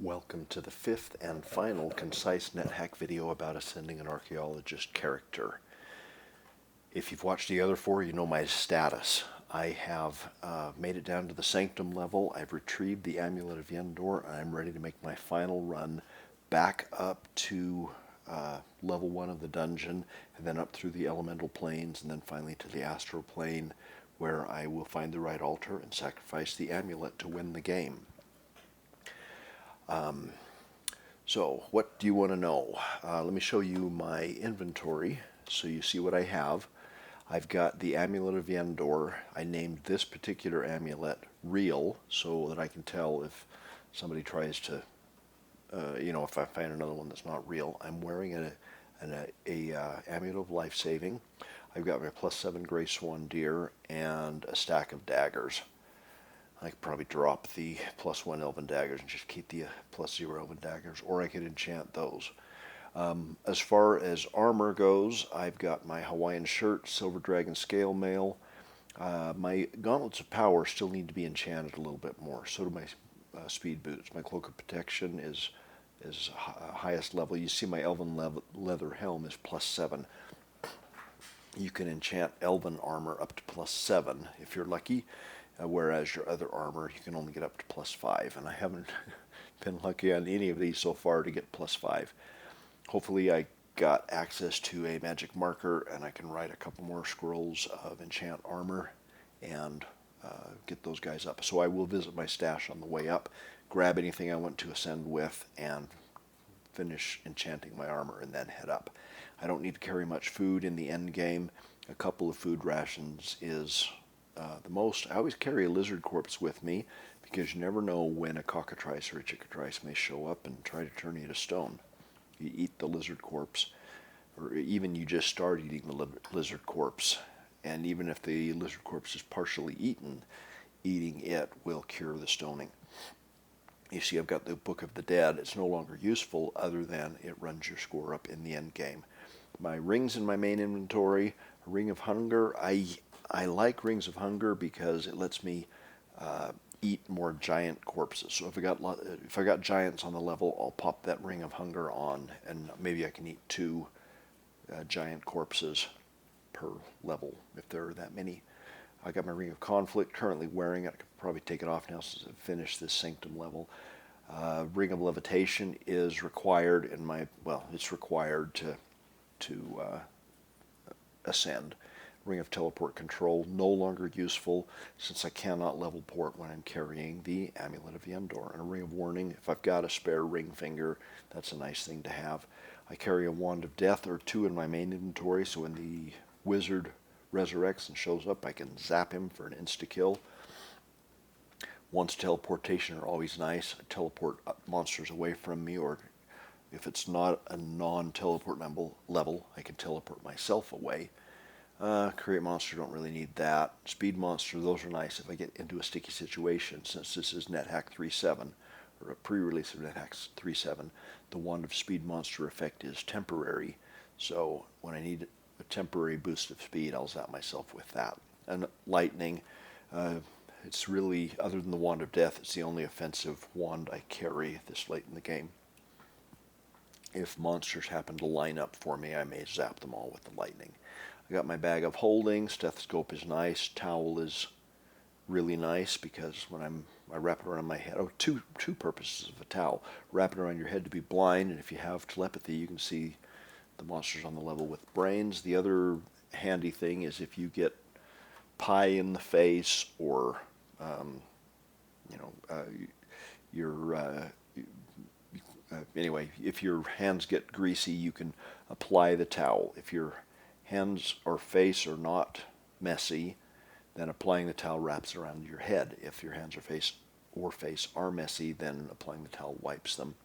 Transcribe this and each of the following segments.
Welcome to the fifth and final Concise Nethack video about ascending an Archeologist character. If you've watched the other four, you know my status. I have made it down to the Sanctum level. I've retrieved the Amulet of Yendor, and I'm ready to make my final run back up to level 1 of the dungeon, and then up through the elemental planes, and then finally to the astral plane, where I will find the right altar and sacrifice the amulet to win the game. So what do you want to know? Let me show you my inventory so you see what I have. I've got the Amulet of Yendor. I named this particular amulet Real so that I can tell if somebody tries to, if I find another one that's not real. I'm wearing an Amulet of Life Saving. I've got my +7 Gray Swan Deer and a stack of daggers. I could probably drop the +1 Elven Daggers and just keep the +0 Elven Daggers, or I could enchant those. As far as armor goes, I've got my Hawaiian shirt, Silver Dragon Scale Mail. My Gauntlets of Power still need to be enchanted a little bit more. So do my speed boots. My Cloak of Protection is highest level. You see my Elven Leather Helm is +7. You can enchant Elven armor up to +7 if you're lucky. Whereas your other armor, you can only get up to +5, and I haven't been lucky on any of these so far to get +5. Hopefully I got access to a magic marker, and I can write a couple more scrolls of enchant armor and get those guys up. So I will visit my stash on the way up, grab anything I want to ascend with, and finish enchanting my armor, and then head up. I don't need to carry much food in the end game. A couple of food rations is the most. I always carry a lizard corpse with me because you never know when a cockatrice or a chickatrice may show up and try to turn you to stone. You eat the lizard corpse, or even you just start eating the lizard corpse, and even if the lizard corpse is partially eaten, eating it will cure the stoning. You see, I've got the Book of the Dead. It's no longer useful other than it runs your score up in the end game. My rings in my main inventory, a Ring of Hunger. I like Rings of Hunger because it lets me eat more giant corpses. So if I got giants on the level, I'll pop that Ring of Hunger on, and maybe I can eat 2 giant corpses per level if there are that many. I got my Ring of Conflict, currently wearing it. I could probably take it off now since I've finished this Sanctum level. Ring of Levitation is required in my, it's required to ascend. Ring of Teleport Control, no longer useful since I cannot level port when I'm carrying the Amulet of Yendor. And a Ring of Warning, if I've got a spare ring finger, that's a nice thing to have. I carry a Wand of Death or 2 in my main inventory, so when the wizard resurrects and shows up, I can zap him for an insta-kill. Wands of Teleportation are always nice. I teleport monsters away from me, or if it's not a non-teleport level, I can teleport myself away. Create Monster, don't really need that. Speed Monster, those are nice if I get into a sticky situation. Since this is Nethack 3.7, or a pre-release of Nethack 3.7, the Wand of Speed Monster effect is temporary. So when I need a temporary boost of speed, I'll zap myself with that. And Lightning, it's really, other than the Wand of Death, it's the only offensive wand I carry this late in the game. If monsters happen to line up for me, I may zap them all with the Lightning. I got my Bag of Holding. Stethoscope is nice. Towel is really nice because when I wrap it around my head. Oh, two purposes of a towel. Wrap it around your head to be blind, and if you have telepathy, you can see the monsters on the level with brains. The other handy thing is if you get pie in the face, or anyway, if your hands get greasy, you can apply the towel. If your hands or face are not messy, then applying the towel wraps around your head. If your hands or face are messy, then applying the towel wipes them.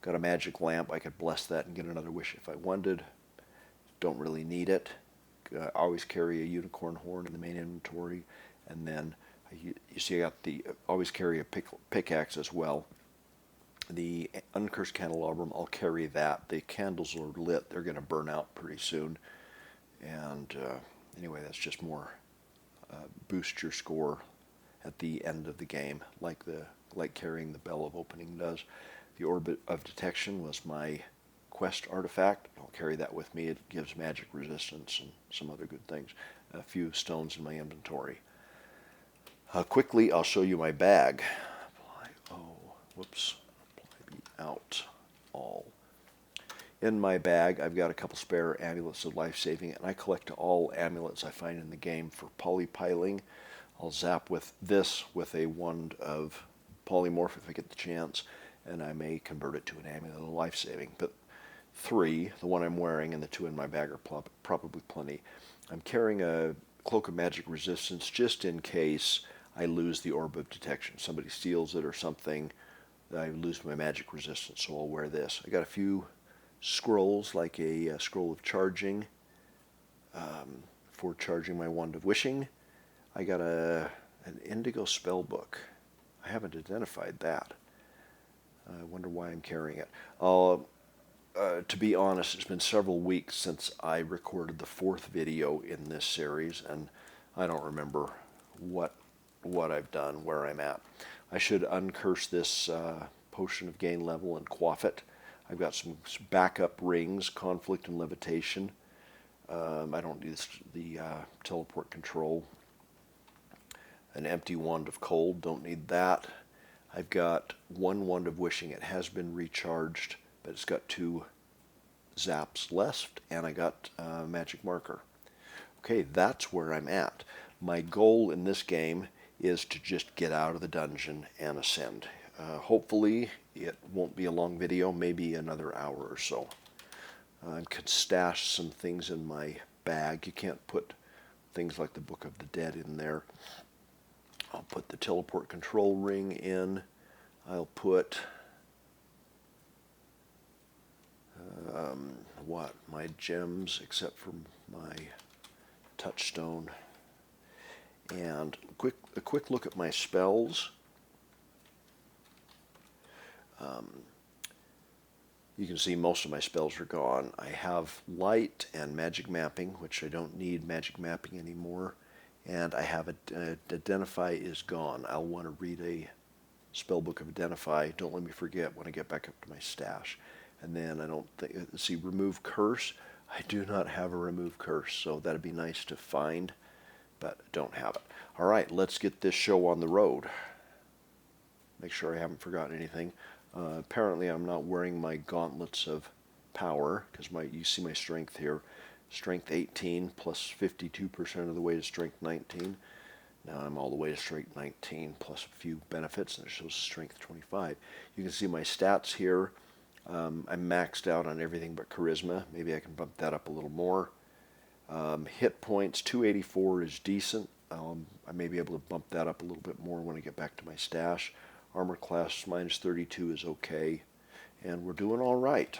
Got a magic lamp. I could bless that and get another wish if I wanted. Don't really need it. I always carry a unicorn horn in the main inventory, and then you see I got always carry a pickaxe as well. The Uncursed Candelabrum, I'll carry that. The candles are lit. They're going to burn out pretty soon. And anyway, that's just more boost your score at the end of the game, like carrying the Bell of Opening does. The Orb of Detection was my quest artifact. I'll carry that with me. It gives magic resistance and some other good things. A few stones in my inventory. Quickly, I'll show you my bag. Apply out all. In my bag, I've got a couple spare amulets of life-saving, and I collect all amulets I find in the game for polypiling. I'll zap with this with a wand of polymorph if I get the chance, and I may convert it to an amulet of life-saving. But 3, the one I'm wearing, and the 2 in my bag are probably plenty. I'm carrying a Cloak of Magic Resistance just in case I lose the Orb of Detection. Somebody steals it or something, I lose my magic resistance, so I'll wear this. I got a few scrolls, like a scroll of charging for charging my wand of wishing. I got an indigo spell book. I haven't identified that. I wonder why I'm carrying it. To be honest, it's been several weeks since I recorded the 4th video in this series, and I don't remember what I've done, where I'm at. I should uncurse this potion of gain level and quaff it. I've got some backup rings, conflict and levitation. I don't need the teleport control. An empty wand of cold, don't need that. I've got 1 wand of wishing. It has been recharged, but it's got 2 zaps left, and I got a magic marker. Okay, that's where I'm at. My goal in this game is to just get out of the dungeon and ascend. Hopefully it won't be a long video, maybe another hour or so. I can stash some things in my bag. You can't put things like the Book of the Dead in there. I'll put the teleport control ring in. I'll put my gems, except for my touchstone. And a quick look at my spells. You can see most of my spells are gone. I have light and magic mapping, which I don't need magic mapping anymore. And I have Identify is gone. I'll want to read a spellbook of Identify. Don't let me forget when I get back up to my stash. And then I don't think, see, Remove Curse. I do not have a Remove Curse, so that'd be nice to find, but I don't have it. All right, let's get this show on the road. Make sure I haven't forgotten anything. Apparently I'm not wearing my gauntlets of power, because you see my strength here. Strength 18 plus 52% of the way to strength 19. Now I'm all the way to strength 19 plus a few benefits, and it shows strength 25. You can see my stats here. I'm maxed out on everything but charisma. Maybe I can bump that up a little more. Hit points, 284 is decent. I may be able to bump that up a little bit more when I get back to my stash. Armor class minus 32 is okay. And we're doing all right.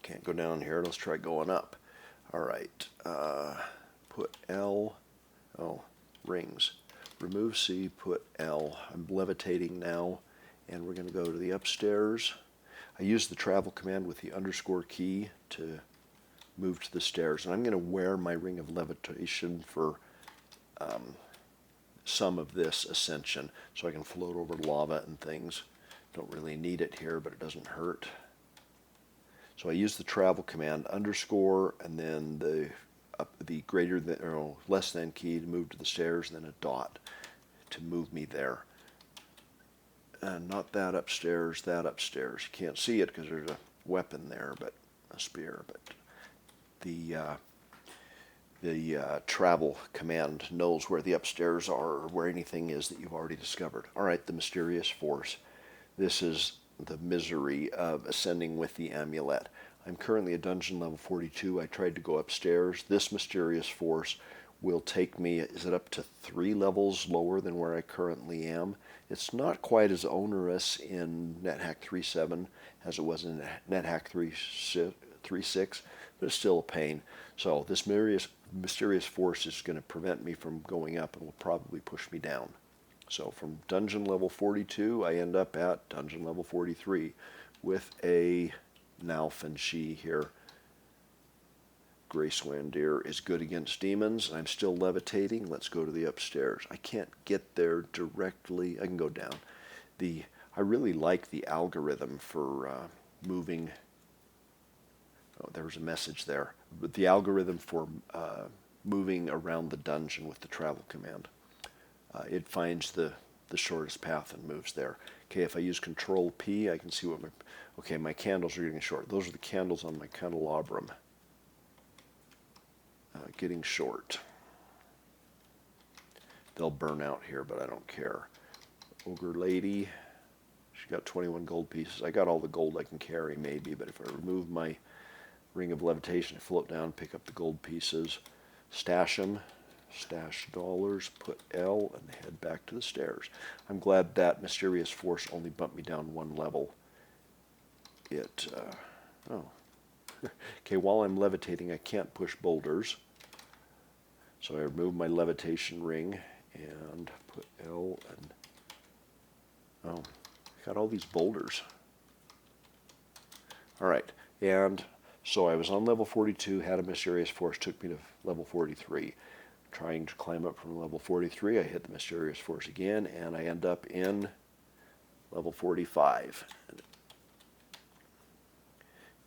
Can't go down here. Let's try going up. All right. Put L. Oh, rings. Remove C, put L. I'm levitating now, and we're going to go to the upstairs. I use the travel command with the underscore key to move to the stairs, and I'm going to wear my ring of levitation for some of this ascension, so I can float over lava and things. Don't really need it here, but it doesn't hurt. So I use the travel command, underscore, and then the greater than or less than key to move to the stairs, and then a dot to move me there. And not that upstairs, that upstairs. You can't see it because there's a weapon there, but a spear. But the travel command knows where the upstairs are, or where anything is that you've already discovered. All right, the mysterious force. This is the misery of ascending with the amulet. I'm currently at dungeon level 42. I tried to go upstairs. This mysterious force will take me, is it up to 3 levels lower than where I currently am? It's not quite as onerous in NetHack 3.7 as it was in NetHack 3.6, but it's still a pain. So this mysterious force is going to prevent me from going up and will probably push me down. So from dungeon level 42, I end up at dungeon level 43 with a Nalfenshi here. Grayswandir is good against demons, and I'm still levitating. Let's go to the upstairs. I can't get there directly. I can go down. I really like the algorithm for moving. Oh, there was a message there. But the algorithm for moving around the dungeon with the travel command. It finds the shortest path and moves there. Okay, if I use Control P, I can see what my candles are getting short. Those are the candles on my candelabrum. Getting short. They'll burn out here, but I don't care. Ogre Lady, she got 21 gold pieces. I got all the gold I can carry, maybe, but if I remove my Ring of Levitation, float down, pick up the gold pieces, stash them, stash dollars, put L, and head back to the stairs. I'm glad that Mysterious Force only bumped me down one level. Okay, while I'm levitating, I can't push boulders. So I remove my levitation ring and put L and, I got all these boulders. All right, and so I was on level 42, had a Mysterious Force, took me to level 43. Trying to climb up from level 43, I hit the Mysterious Force again, and I end up in level 45.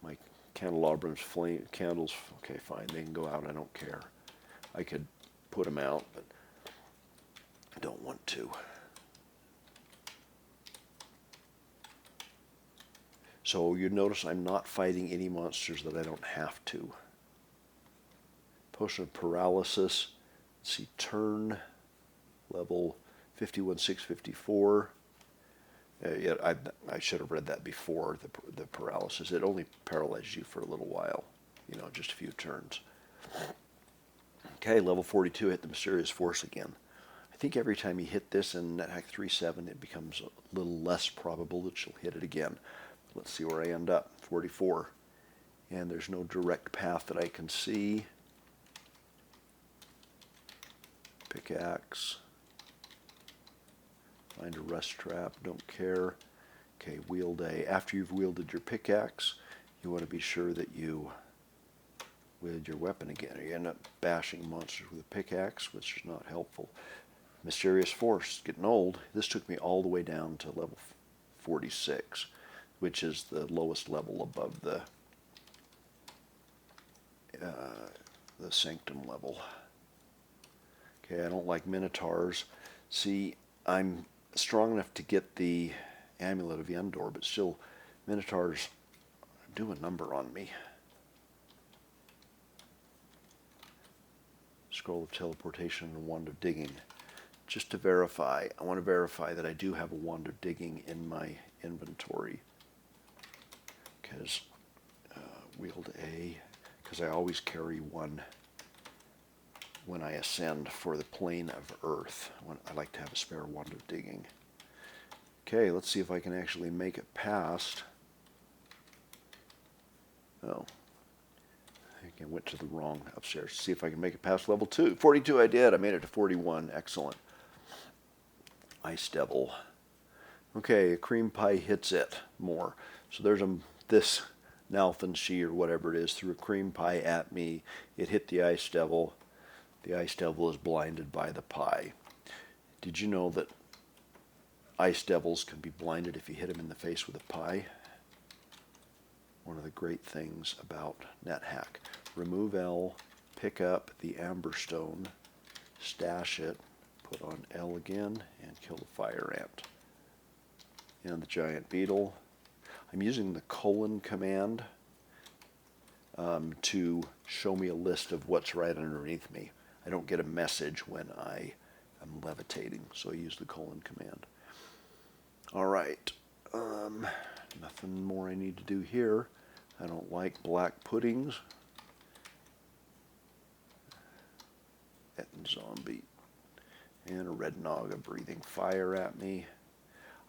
My candelabram's flame candles, okay, fine, they can go out, I don't care. I could put them out, but I don't want to. So you notice I'm not fighting any monsters that I don't have to. Potion of Paralysis. Let's see, turn level 51, 654. Yeah, I should have read that before, the paralysis. It only paralyzes you for a little while, just a few turns. Okay, level 42, hit the Mysterious Force again. I think every time you hit this in Nethack 3.7, it becomes a little less probable that you'll hit it again. Let's see where I end up, 44. And there's no direct path that I can see. Pickaxe. Find a rust trap, don't care. Okay, wield A. After you've wielded your pickaxe, you want to be sure that you wield your weapon again. You end up bashing monsters with a pickaxe, which is not helpful. Mysterious Force, getting old. This took me all the way down to level 46, which is the lowest level above the Sanctum level. Okay, I don't like Minotaurs. See, I'm strong enough to get the Amulet of Yendor, but still, Minotaurs do a number on me. Scroll of Teleportation and a Wand of Digging. Just to verify, I want to verify that I do have a Wand of Digging in my inventory. Because, wield A, because I always carry one when I ascend for the plane of Earth. I like to have a spare Wand of Digging. Okay, let's see if I can actually make it past. Oh, I think I went to the wrong upstairs. See if I can make it past level 2. 42 I did. I made it to 41. Excellent. Ice Devil. Okay, a cream pie hits it more. So there's this Nalthanshi or whatever it is threw a cream pie at me. It hit the Ice Devil. The Ice Devil is blinded by the pie. Did you know that Ice Devils can be blinded if you hit them in the face with a pie? One of the great things about Nethack. Remove L, pick up the Amber Stone, stash it, put on L again, and kill the fire ant. And the giant beetle. I'm using the colon command to show me a list of what's right underneath me. I don't get a message when I am levitating, so I use the colon command. All right, nothing more I need to do here. I don't like black puddings. Ettin zombie. And a red naga breathing fire at me.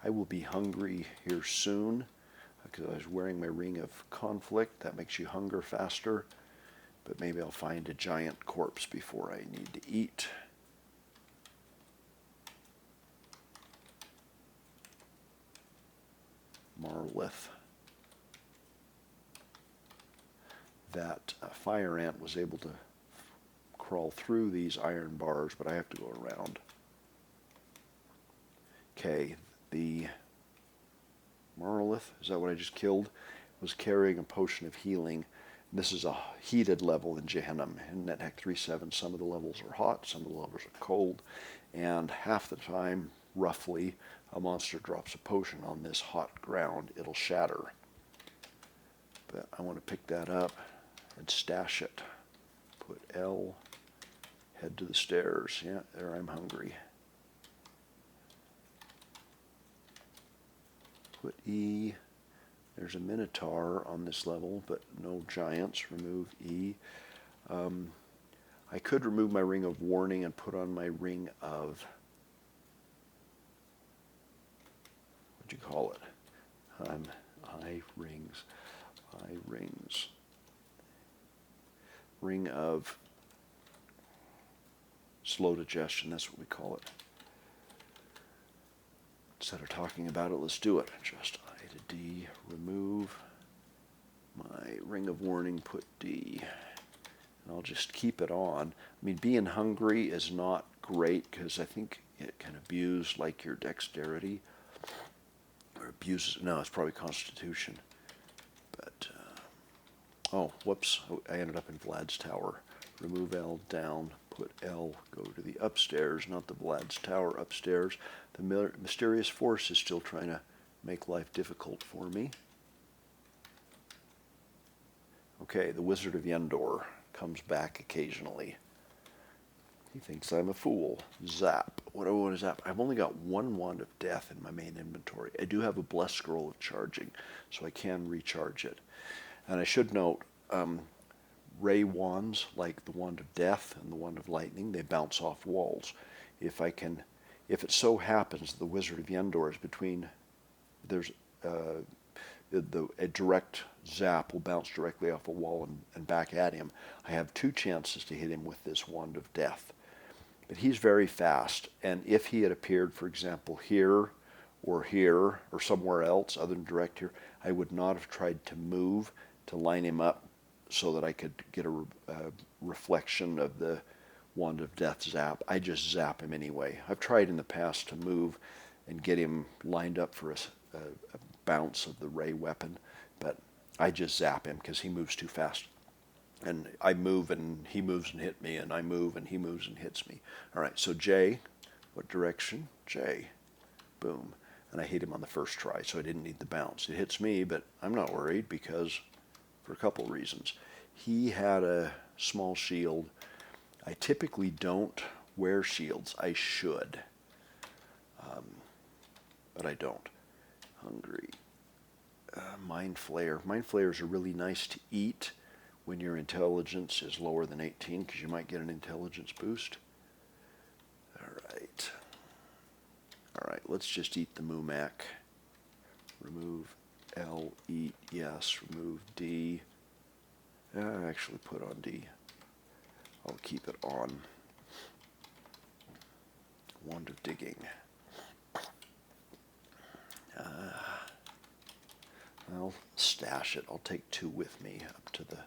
I will be hungry here soon because I was wearing my ring of conflict. That makes you hunger faster. But maybe I'll find a giant corpse before I need to eat. Marlith. That fire ant was able to crawl through these iron bars, but I have to go around. Okay, the Monolith, is that what I just killed? Was carrying a potion of healing. This is a heated level in Gehenna. In Nethack 3.7, some of the levels are hot, some of the levels are cold, and half the time, roughly, a monster drops a potion on this hot ground, it'll shatter. But I want to pick that up and stash it. Put L, head to the stairs. Yeah, there, I'm hungry. Put E. There's a Minotaur on this level, but no giants. Remove E. I could remove my Ring of Warning and put on my Ring of... What'd you call it? Eye rings. Ring of slow digestion, that's what we call it. Instead of talking about it, let's do it. Just I to D, remove my Ring of Warning, put D. And I'll just keep it on. I mean, being hungry is not great because I think it can abuse like your dexterity. Or abuses, no, it's probably Constitution. But, oh, whoops, I ended up in Vlad's Tower. Remove L, down, put L, go to the upstairs, not the Vlad's Tower, upstairs. The mysterious force is still trying to make life difficult for me. Okay, the Wizard of Yendor comes back occasionally. He thinks I'm a fool. Zap. What do I want to zap? I've only got one Wand of Death in my main inventory. I do have a Blessed Scroll of Charging, so I can recharge it. And I should note, ray wands, like the Wand of Death and the Wand of Lightning, they bounce off walls. If it so happens the Wizard of Yendor is between, there's a direct zap will bounce directly off a wall and back at him. I have 2 chances to hit him with this Wand of Death. But he's very fast, and if he had appeared, for example, here, or somewhere else other than direct here, I would not have tried to move to line him up so that I could get a reflection of the Wand of Death zap. I just zap him anyway. I've tried in the past to move and get him lined up for a bounce of the ray weapon, but I just zap him because he moves too fast. And I move and he moves and hit me, and I move and he moves and hits me. All right, so J, what direction? J, boom. And I hit him on the first try, so I didn't need the bounce. It hits me, but I'm not worried because, for a couple reasons. He had a small shield. I typically don't wear shields. I should, but I don't. Hungry. Mind Flayer. Mind Flayers are really nice to eat when your intelligence is lower than 18, because you might get an intelligence boost. All right, let's just eat the Mumak. Remove L, eat, yes, remove D. Actually put on D. I'll keep it on. Wand of Digging. I'll stash it. I'll take 2 with me up to the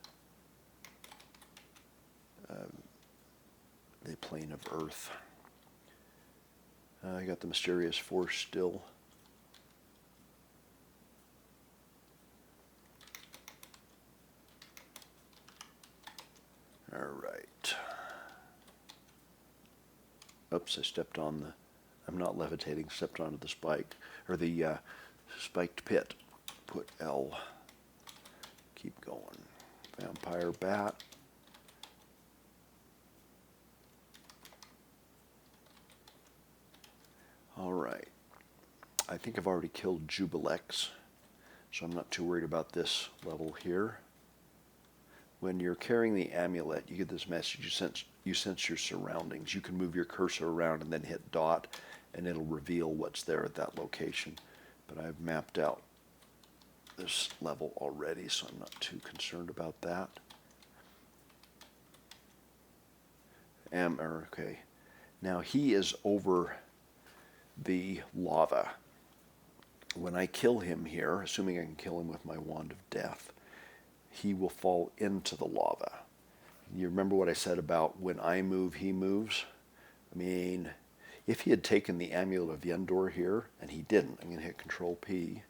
plane of Earth. I got the mysterious force still. All right. Oops, I stepped on the... I'm not levitating, stepped onto the spike, or the spiked pit. Put L. Keep going. Vampire Bat. All right. I think I've already killed Jubilex, so I'm not too worried about this level here. When you're carrying the amulet, you get this message. You sense your surroundings. You can move your cursor around and then hit dot, and it'll reveal what's there at that location. But I've mapped out this level already, so I'm not too concerned about that. Okay. Now he is over the lava. When I kill him here, assuming I can kill him with my Wand of Death, he will fall into the lava. You remember what I said about when I move, he moves? I mean, if he had taken the Amulet of Yendor here, and he didn't, I'm going to hit Control P.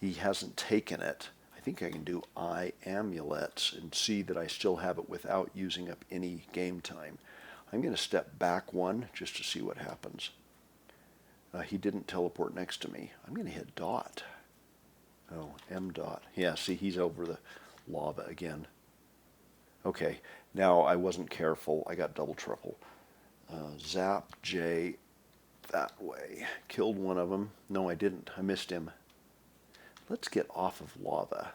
he hasn't taken it. I think I can do I amulets and see that I still have it without using up any game time. I'm going to step back one just to see what happens. He didn't teleport next to me. I'm going to hit dot. Oh, M dot. Yeah, see, he's over the lava again. Okay, now I wasn't careful. I got double trouble. Zap J that way. Killed one of them. No, I didn't. I missed him. Let's get off of lava.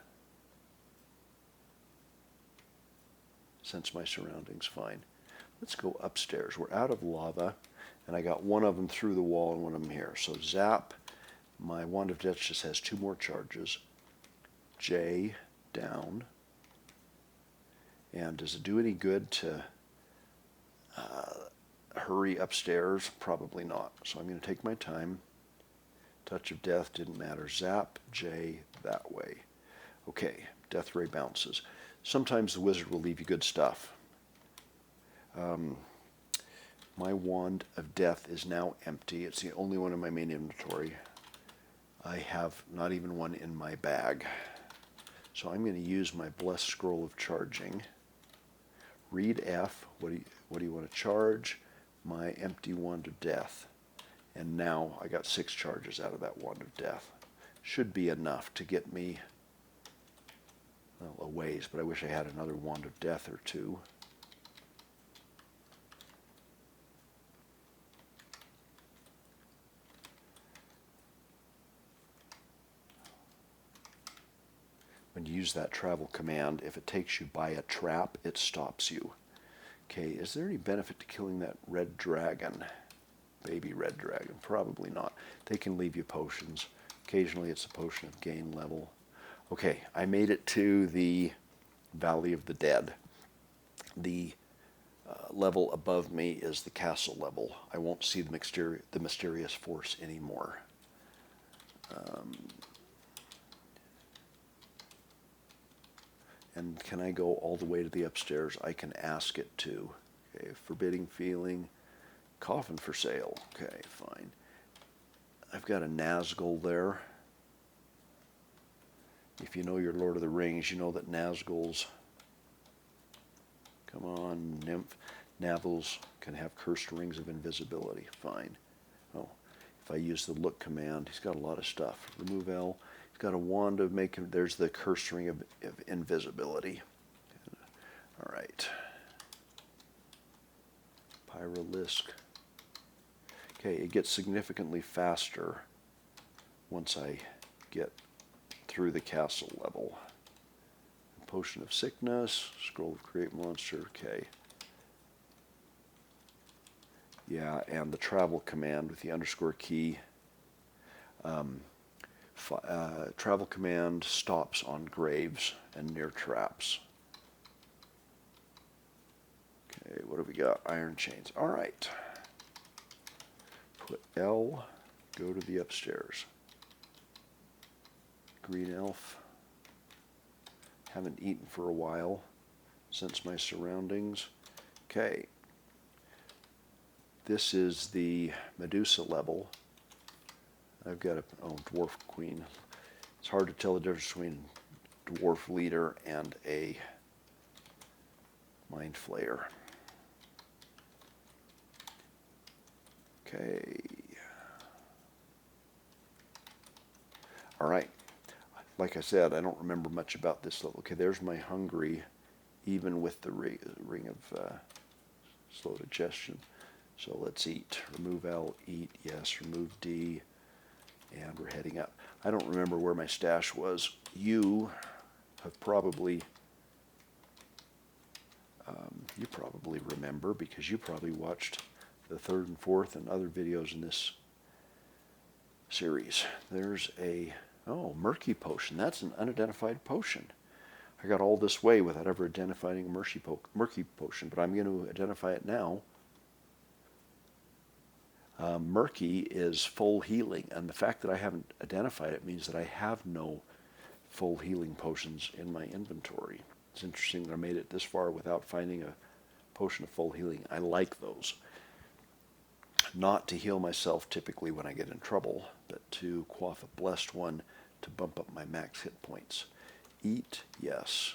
Sense my surroundings fine. Let's go upstairs. We're out of lava, and I got one of them through the wall and one of them here. So zap. My Wand of Death just has 2 more charges. J down. And does it do any good to hurry upstairs? Probably not. So I'm going to take my time. Touch of Death didn't matter. Zap J that way. Okay, Death Ray bounces. Sometimes the wizard will leave you good stuff. My Wand of Death is now empty. It's the only one in my main inventory. I have not even one in my bag. So I'm going to use my Blessed Scroll of Charging. Read F. What do you want to charge? My empty Wand of Death. And now I got 6 charges out of that Wand of Death. Should be enough to get me, well, a ways, but I wish I had another Wand of Death or 2. When you use that travel command, if it takes you by a trap, it stops you. Okay, is there any benefit to killing that red dragon? Baby red dragon? Probably not. They can leave you potions. Occasionally it's a potion of gain level. Okay, I made it to the Valley of the Dead. The level above me is the castle level. I won't see the mysterious force anymore. And can I go all the way to the upstairs? I can ask it to. Okay, forbidding feeling. Coffin for sale. Okay, fine. I've got a Nazgul there. If you know your Lord of the Rings, you know that Nazguls, come on, nymph, Nazguls can have cursed rings of invisibility. Fine. Oh, if I use the look command, he's got a lot of stuff. Remove L. He's got a wand of making, there's the cursed ring of invisibility. All right. Pyrolisk. Okay, it gets significantly faster once I get through the castle level. Potion of Sickness, Scroll of Create Monster, okay. Yeah, and the travel command with the underscore key. Travel command stops on graves and near traps. Okay, what have we got? Iron chains. All right. Put L, go to the upstairs. Green elf. Haven't eaten for a while. Sense my surroundings. Okay. This is the Medusa level. I've got a dwarf queen. It's hard to tell the difference between dwarf leader and a mind flayer. Okay. All right. Like I said, I don't remember much about this level. Okay, there's my hungry, even with the ring of slow digestion. So let's eat. Remove L, eat, yes. Remove D, and we're heading up. I don't remember where my stash was. You have probably, you probably remember because you probably watched the 3rd and 4th and other videos in this series. There's a, murky potion. That's an unidentified potion. I got all this way without ever identifying a murky potion, but I'm going to identify it now. Murky is full healing, and the fact that I haven't identified it means that I have no full healing potions in my inventory. It's interesting that I made it this far without finding a potion of full healing. I like those. Not to heal myself typically when I get in trouble, but to quaff a blessed one to bump up my max hit points. Eat, yes.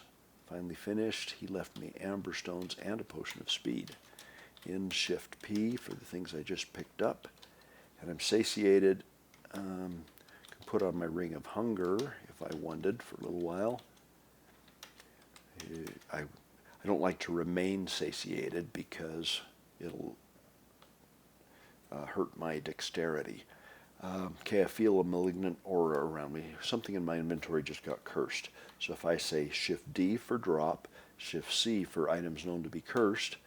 Finally finished. He left me amber stones and a potion of speed. In Shift P for the things I just picked up. And I'm satiated. Can put on my ring of hunger if I wanted for a little while. I don't like to remain satiated because it'll hurt my dexterity. Okay, I feel a malignant aura around me. Something in my inventory just got cursed. So if I say Shift D for drop, Shift C for items known to be cursed,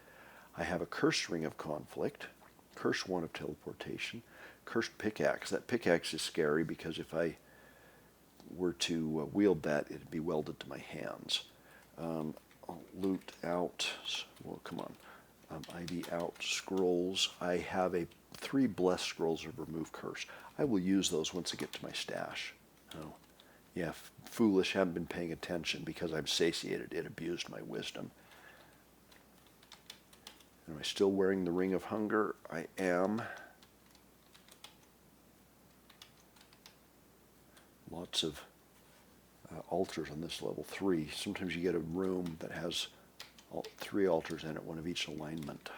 I have a cursed ring of conflict, cursed one of teleportation, cursed pickaxe. That pickaxe is scary because if I were to wield that, it'd be welded to my hands. I'll loot out, well, come on, ID out scrolls. I have 3 blessed scrolls of remove curse. I will use those once I get to my stash. Oh, yeah, foolish, haven't been paying attention because I'm satiated. It abused my wisdom. Am I still wearing the ring of hunger? I am. Lots of altars on this level 3. Sometimes you get a room that has 3 altars in it, one of each alignment.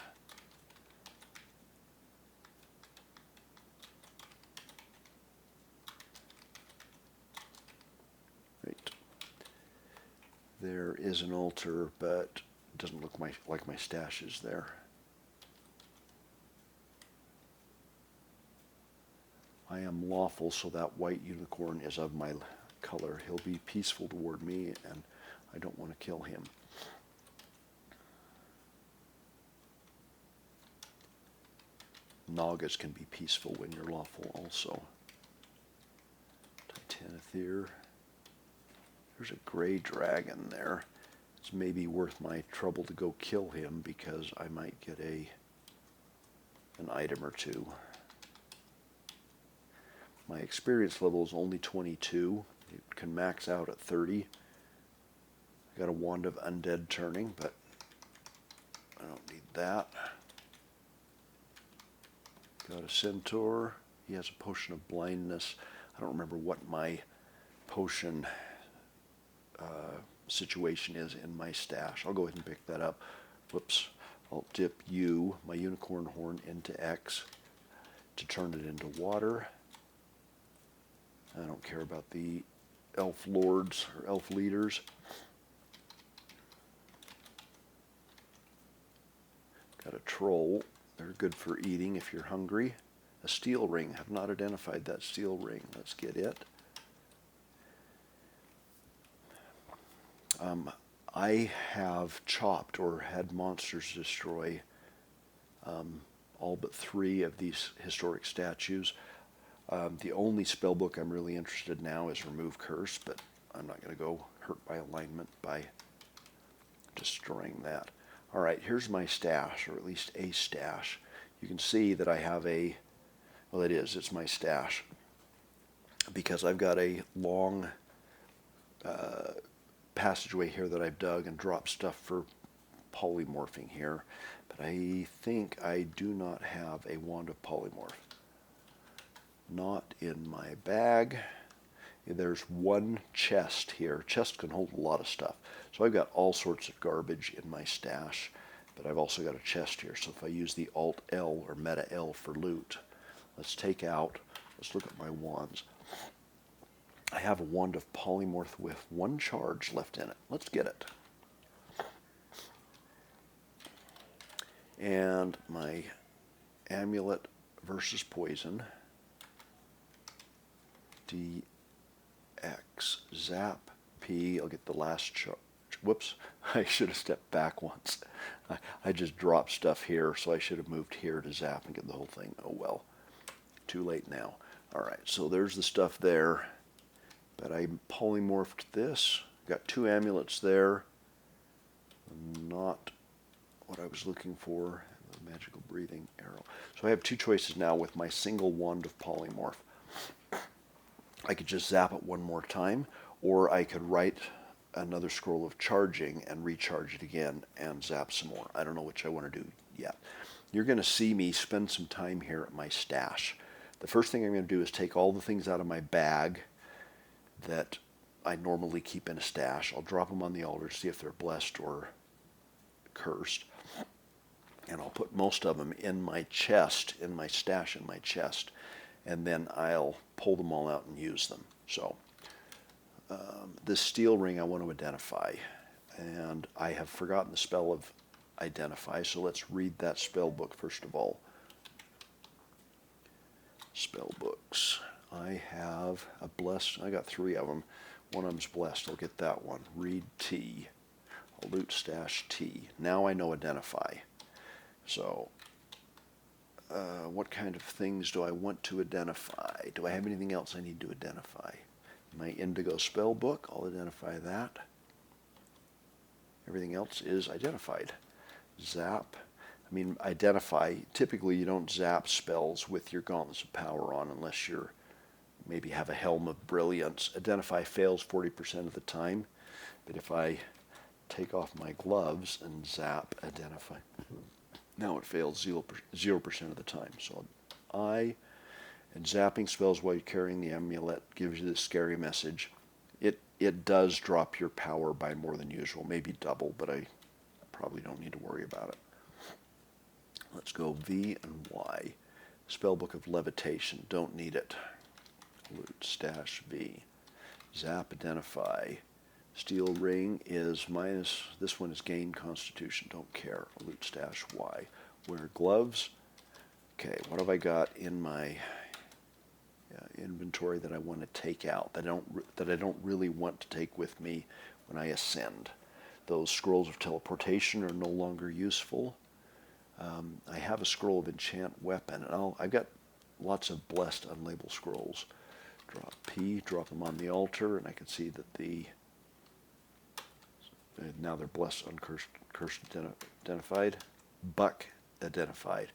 Right. There is an altar, but it doesn't look like my stash is there. I am lawful, so that white unicorn is of my color. He'll be peaceful toward me, and I don't want to kill him. Nagas can be peaceful when you're lawful also. Titanothere. There's a gray dragon there. It's maybe worth my trouble to go kill him because I might get an item or two. My experience level is only 22. It can max out at 30. I got a wand of undead turning, but I don't need that. Got a centaur. He has a potion of blindness. I don't remember what my potion situation is in my stash. I'll go ahead and pick that up. Whoops. I'll dip U, my unicorn horn, into X to turn it into water. I don't care about the elf lords or elf leaders. Got a troll. They're good for eating if you're hungry. A steel ring. Have not identified that steel ring. Let's get it. I have chopped or had monsters destroy all but 3 of these historic statues. The only spell book I'm really interested in now is Remove Curse, but I'm not going to go hurt by alignment by destroying that. All right, here's my stash, or at least a stash. You can see that I have well, it's my stash, because I've got a long passageway here that I've dug and dropped stuff for polymorphing here, but I think I do not have a wand of polymorph. Not in my bag. There's one chest here. Chest can hold a lot of stuff. So I've got all sorts of garbage in my stash, but I've also got a chest here. So if I use the Alt L or Meta L for loot, let's look at my wands. I have a wand of polymorph with 1 charge left in it. Let's get it. And my amulet versus poison. DX Zap P. I'll get the last charge. Whoops, I should have stepped back once. I just dropped stuff here, so I should have moved here to zap and get the whole thing. Oh well, too late now. All right, so there's the stuff there. But I polymorphed this. Got 2 amulets there. Not what I was looking for. The magical breathing arrow. So I have 2 choices now with my single wand of polymorph. I could just zap it 1 more time, or I could write another scroll of charging and recharge it again and zap some more. I don't know which I want to do yet. You're going to see me spend some time here at my stash. The first thing I'm going to do is take all the things out of my bag, that I normally keep in a stash. I'll drop them on the altar, see if they're blessed or cursed. And I'll put most of them in my chest, in my stash in my chest. And then I'll pull them all out and use them. So this steel ring I want to identify. And I have forgotten the spell of identify, so let's read that spell book first of all. Spell books. I have a blessed, I got 3 of them. One of them's blessed, I'll get that one. Read T. I'll loot stash T. Now I know identify. So, what kind of things do I want to identify? Do I have anything else I need to identify? My indigo spell book, I'll identify that. Everything else is identified. Zap. I mean, identify, typically you don't zap spells with your Gauntlets of Power on unless you're, maybe have a Helm of Brilliance. Identify fails 40% of the time, but if I take off my gloves and zap identify, now it fails 0% of the time. So and zapping spells while you're carrying the amulet gives you this scary message. It does drop your power by more than usual, maybe double, but I probably don't need to worry about it. Let's go V and Y. Spellbook of Levitation, don't need it. Loot stash V. Zap identify. Steel ring is minus, this one is gain constitution, don't care. Loot stash Y. Wear gloves. Okay, what have I got in my inventory that I want to take out, that I don't really want to take with me when I ascend? Those scrolls of teleportation are no longer useful. I have a scroll of enchant weapon, and I've got lots of blessed unlabeled scrolls. Drop P, drop them on the altar, and I can see that now they're blessed, uncursed, cursed identified, buck identified,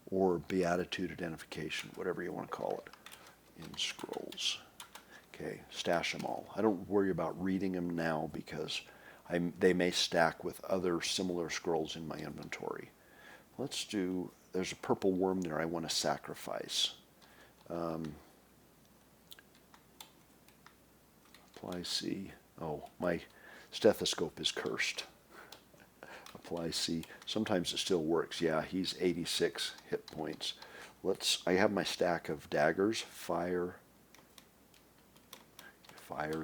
or beatitude identification, whatever you want to call it, in scrolls. Okay, stash them all. I don't worry about reading them now because they may stack with other similar scrolls in my inventory. Let's do, there's a purple worm there I want to sacrifice. Apply C. Oh, my stethoscope is cursed. Apply C. Sometimes it still works. Yeah, he's 86 hit points. I have my stack of daggers. Fire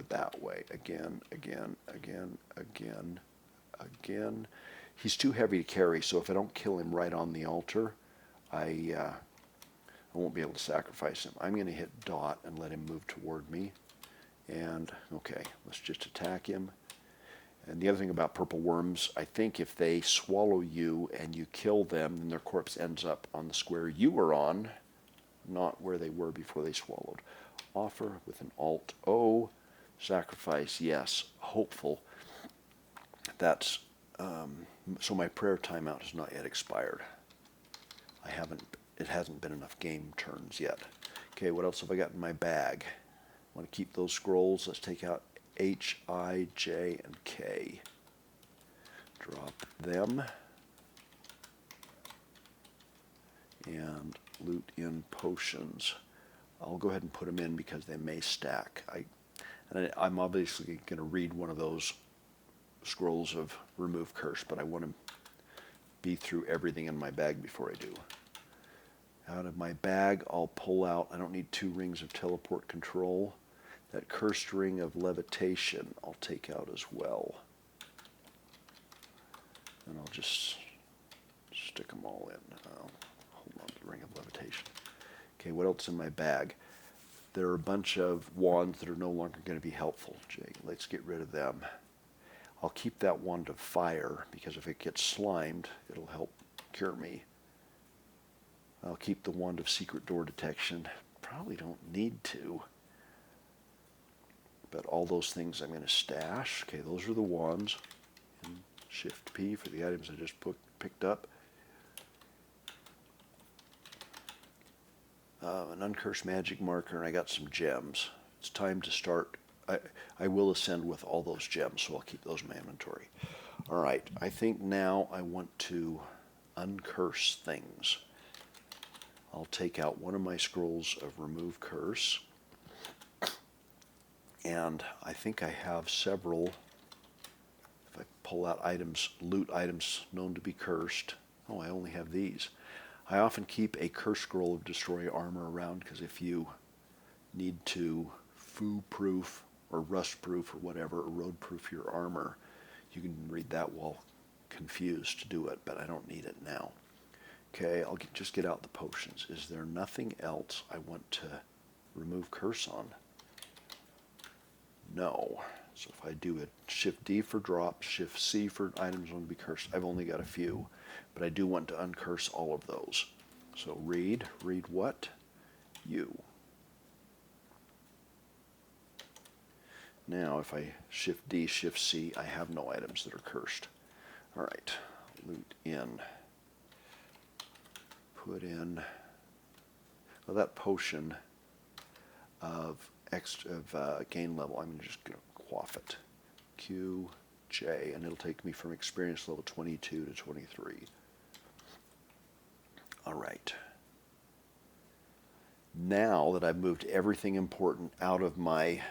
that way. Again. He's too heavy to carry, so if I don't kill him right on the altar, I won't be able to sacrifice him. I'm going to hit dot and let him move toward me. And, okay, let's just attack him. And the other thing about purple worms, I think if they swallow you and you kill them, then their corpse ends up on the square you were on, not where they were before they swallowed. Offer with an Alt-O. Sacrifice, yes. Hopeful. That's, so my prayer timeout has not yet expired. It hasn't been enough game turns yet. Okay, what else have I got in my bag? I want to keep those scrolls. Let's take out H, I, J, and K. Drop them. And loot in potions. I'll go ahead and put them in because they may stack. I'm obviously going to read one of those scrolls of remove curse, but I want to be through everything in my bag before I do. Out of my bag, I'll pull out, I don't need 2 rings of teleport control. That cursed ring of levitation I'll take out as well. And I'll just stick them all in. Hold on to the ring of levitation. Okay, what else in my bag? There are a bunch of wands that are no longer going to be helpful. Jay, let's get rid of them. I'll keep that wand of fire because if it gets slimed, it'll help cure me. I'll keep the wand of secret door detection. Probably don't need to. But all those things I'm going to stash. Okay, those are the wands. And Shift P for the items I just picked up. An uncursed magic marker, and I got some gems. It's time to start. I will ascend with all those gems, so I'll keep those in my inventory. All right, I think now I want to uncurse things. I'll take out one of my scrolls of remove curse. And I think I have several, if I pull out items, loot items known to be cursed. Oh, I only have these. I often keep a curse scroll of destroy armor around because if you need to foo-proof or rust-proof or whatever, or road-proof your armor, you can read that while confused to do it, but I don't need it now. Okay, I'll just get out the potions. Is there nothing else I want to remove curse on? No. So if I do a Shift D for drop, Shift C for items want to be cursed, I've only got a few, but I do want to uncurse all of those. So read what? You. Now if I Shift D, Shift C, I have no items that are cursed. All right, loot in. Put in, well, that potion of gain level, I'm just going to quaff it. Q, J, and it'll take me from experience level 22 to 23. All right. Now that I've moved everything important out of my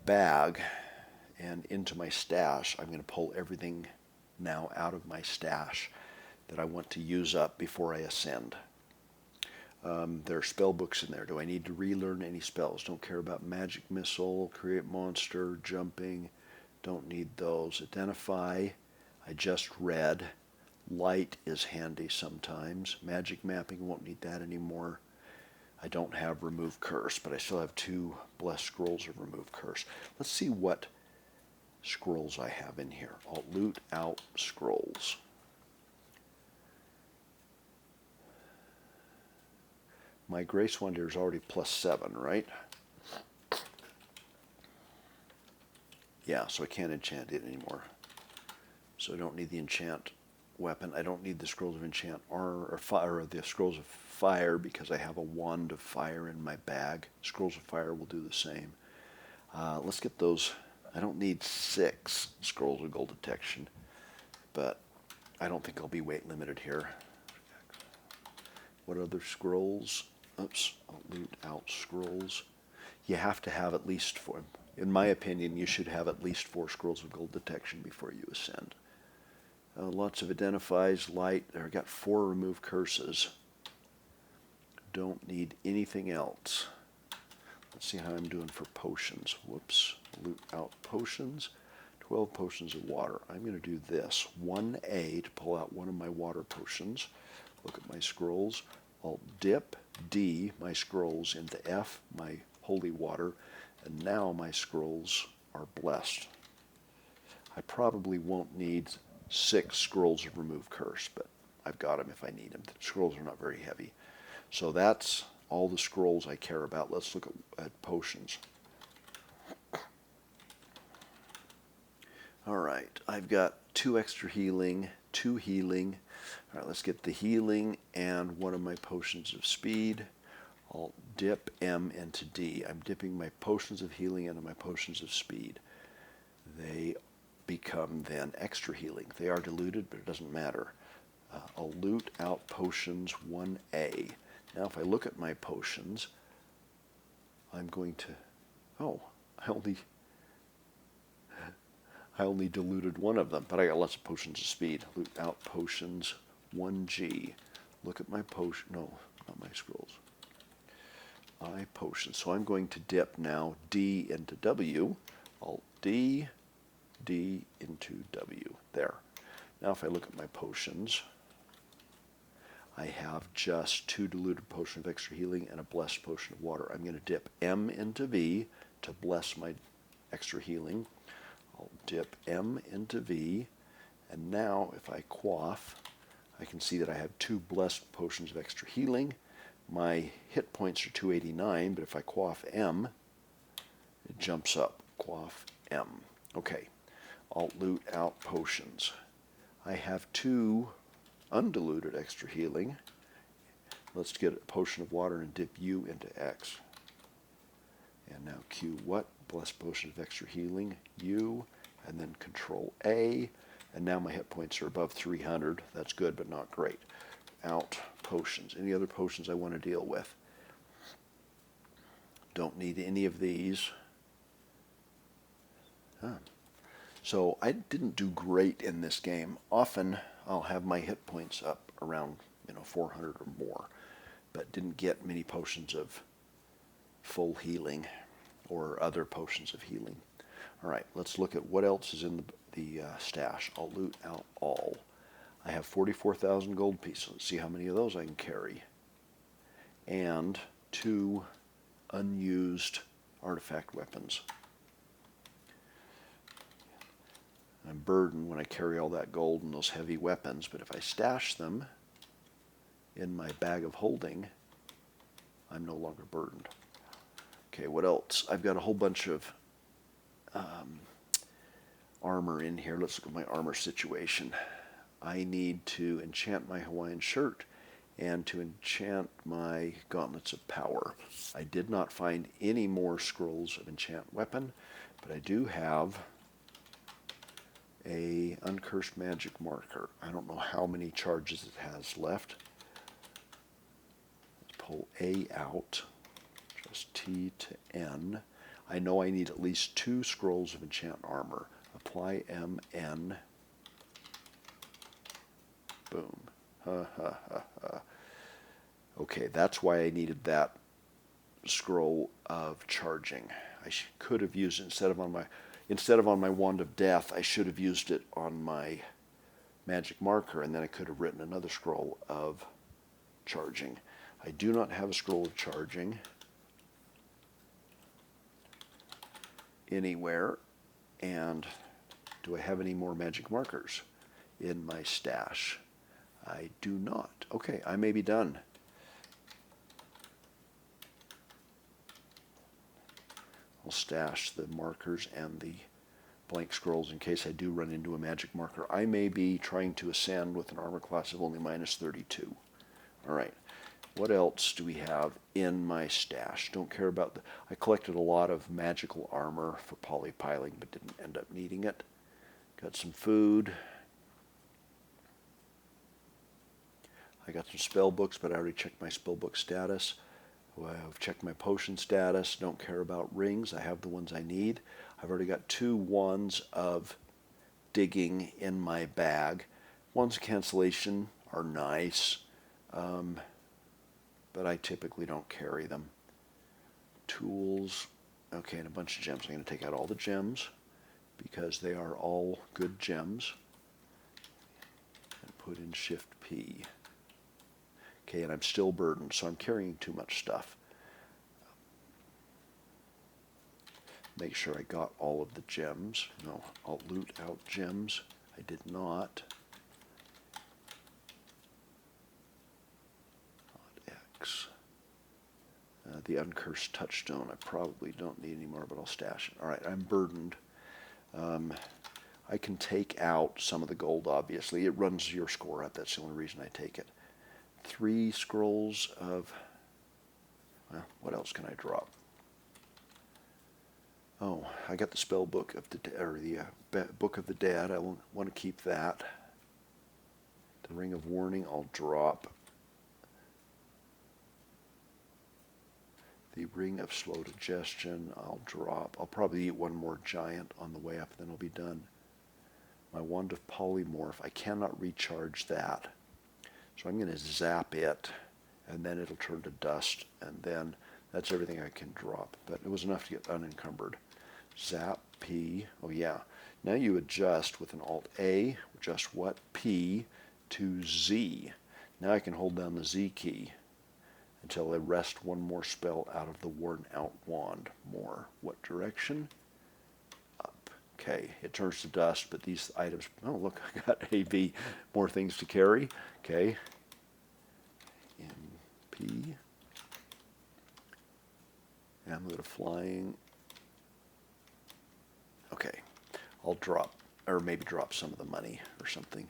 bag and into my stash, I'm going to pull everything now out of my stash that I want to use up before I ascend. There are spell books in there. Do I need to relearn any spells? Don't care about magic missile, create monster, jumping. Don't need those. Identify, I just read. Light is handy sometimes. Magic mapping, won't need that anymore. I don't have remove curse, but I still have 2 blessed scrolls of remove curse. Let's see what scrolls I have in here. I'll loot out scrolls. My Grace Wonder is already +7, right? Yeah, so I can't enchant it anymore. So I don't need the enchant weapon. I don't need the scrolls of enchant armor or fire, or the scrolls of fire, because I have a wand of fire in my bag. Scrolls of fire will do the same. Let's get those. I don't need 6 scrolls of gold detection, but I don't think I'll be weight limited here. What other scrolls? Oops, I'll loot out scrolls. You have to have at least 4. In my opinion, you should have at least 4 scrolls of gold detection before you ascend. Lots of identifies, light. I got 4 remove curses. Don't need anything else. Let's see how I'm doing for potions. Whoops, loot out potions. 12 potions of water. I'm going to do this. 1A to pull out one of my water potions. Look at my scrolls. I'll dip D, my scrolls, into F, my holy water, and now my scrolls are blessed. I probably won't need 6 scrolls of remove curse, but I've got them if I need them. The scrolls are not very heavy. So that's all the scrolls I care about. Let's look at potions. All right, I've got 2 extra healing, 2 healing. All right, let's get the healing and one of my potions of speed. I'll dip M into D. I'm dipping my potions of healing into my potions of speed. They become then extra healing. They are diluted, but it doesn't matter. I'll loot out potions 1A. Now if I look at my potions, I'm going to, oh, I only diluted one of them, but I got lots of potions of speed. Loot out potions 1G. Look at my potion, no, not my scrolls. I potions. So I'm going to dip now D into W. Alt D, D into W. There. Now if I look at my potions, I have just 2 diluted potions of extra healing and a blessed potion of water. I'm going to dip M into V to bless my extra healing. I'll dip M into V, and now if I quaff, I can see that I have 2 blessed potions of extra healing. My hit points are 289, but if I quaff M, it jumps up. Quaff M. Okay, I'll loot out potions. I have 2 undiluted extra healing. Let's get a potion of water and dip U into X. And now Q what? Blessed potion of extra healing, U, and then Control A. And now my hit points are above 300. That's good, but not great. Out potions. Any other potions I want to deal with? Don't need any of these. So I didn't do great in this game. Often I'll have my hit points up around 400 or more, but didn't get many potions of full healing or other potions of healing. All right, let's look at what else is in the stash. I'll loot out all. I have 44,000 gold pieces. Let's see how many of those I can carry. And 2 unused artifact weapons. I'm burdened when I carry all that gold and those heavy weapons, but if I stash them in my bag of holding, I'm no longer burdened. Okay, what else? I've got a whole bunch of armor in here. Let's look at my armor situation. I need to enchant my Hawaiian shirt and to enchant my gauntlets of power. I did not find any more scrolls of enchant weapon, but I do have a uncursed magic marker. I don't know how many charges it has left. Let's pull A out, just T to N. I know I need at least 2 scrolls of enchant armor. Apply MN. Boom. Ha ha ha ha. Okay, that's why I needed that scroll of charging. I could have used it instead of on my wand of death. I should have used it on my magic marker, and then I could have written another scroll of charging. I do not have a scroll of charging anywhere. And do I have any more magic markers in my stash? I do not. Okay, I may be done. I'll stash the markers and the blank scrolls in case I do run into a magic marker. I may be trying to ascend with an armor class of only -32. All right. What else do we have in my stash? Don't care about I collected a lot of magical armor for polypiling, but didn't end up needing it. Got some food. I got some spell books, but I already checked my spell book status. I've checked my potion status. Don't care about rings. I have the ones I need. I've already got 2 wands of digging in my bag. Wands of cancellation are nice, but I typically don't carry them. Tools. Okay, and a bunch of gems. I'm going to take out all the gems because they are all good gems. And put in Shift P. Okay, and I'm still burdened, so I'm carrying too much stuff. Make sure I got all of the gems. No, I'll loot out gems. I did not. X. The uncursed touchstone. I probably don't need anymore, but I'll stash it. All right, I'm burdened. I can take out some of the gold, obviously. It runs your score up. That's the only reason I take it. 3 scrolls of, well, what else can I drop? Oh, I got the spell book of the book of the dead. I want to keep that. The ring of warning I'll drop. The ring of slow digestion I'll drop. I'll probably eat one more giant on the way up, then I'll be done. My wand of polymorph, I cannot recharge that. So I'm going to zap it, and then it'll turn to dust, and then that's everything I can drop. But it was enough to get unencumbered. Zap, P, oh yeah. Now you adjust with an Alt-A, adjust what? P to Z. Now I can hold down the Z key until I wrest one more spell out of the worn out wand. More. What direction? Up. Okay, it turns to dust, but these items, oh look, I got A, B, more things to carry. Okay. In P. Amulet of flying. Okay, I'll drop, or maybe drop some of the money or something.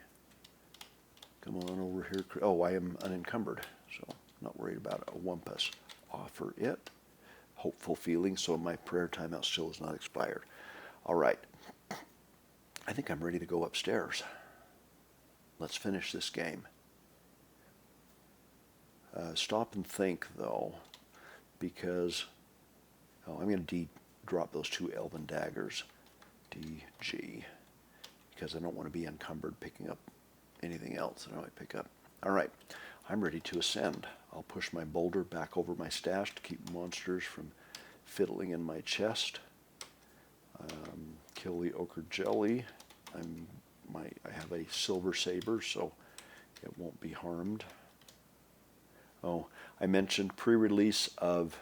Come on over here. Oh, I am unencumbered, so not worried about a wumpus. Offer it. Hopeful feeling, so my prayer timeout still has not expired. All right. I think I'm ready to go upstairs. Let's finish this game. Stop and think, though, because I'm going to drop those 2 elven daggers. DG, because I don't want to be encumbered picking up anything else that I might pick up. All right, I'm ready to ascend. I'll push my boulder back over my stash to keep monsters from fiddling in my chest. Kill the ochre jelly. I have a silver saber, so it won't be harmed. Oh, I mentioned pre-release of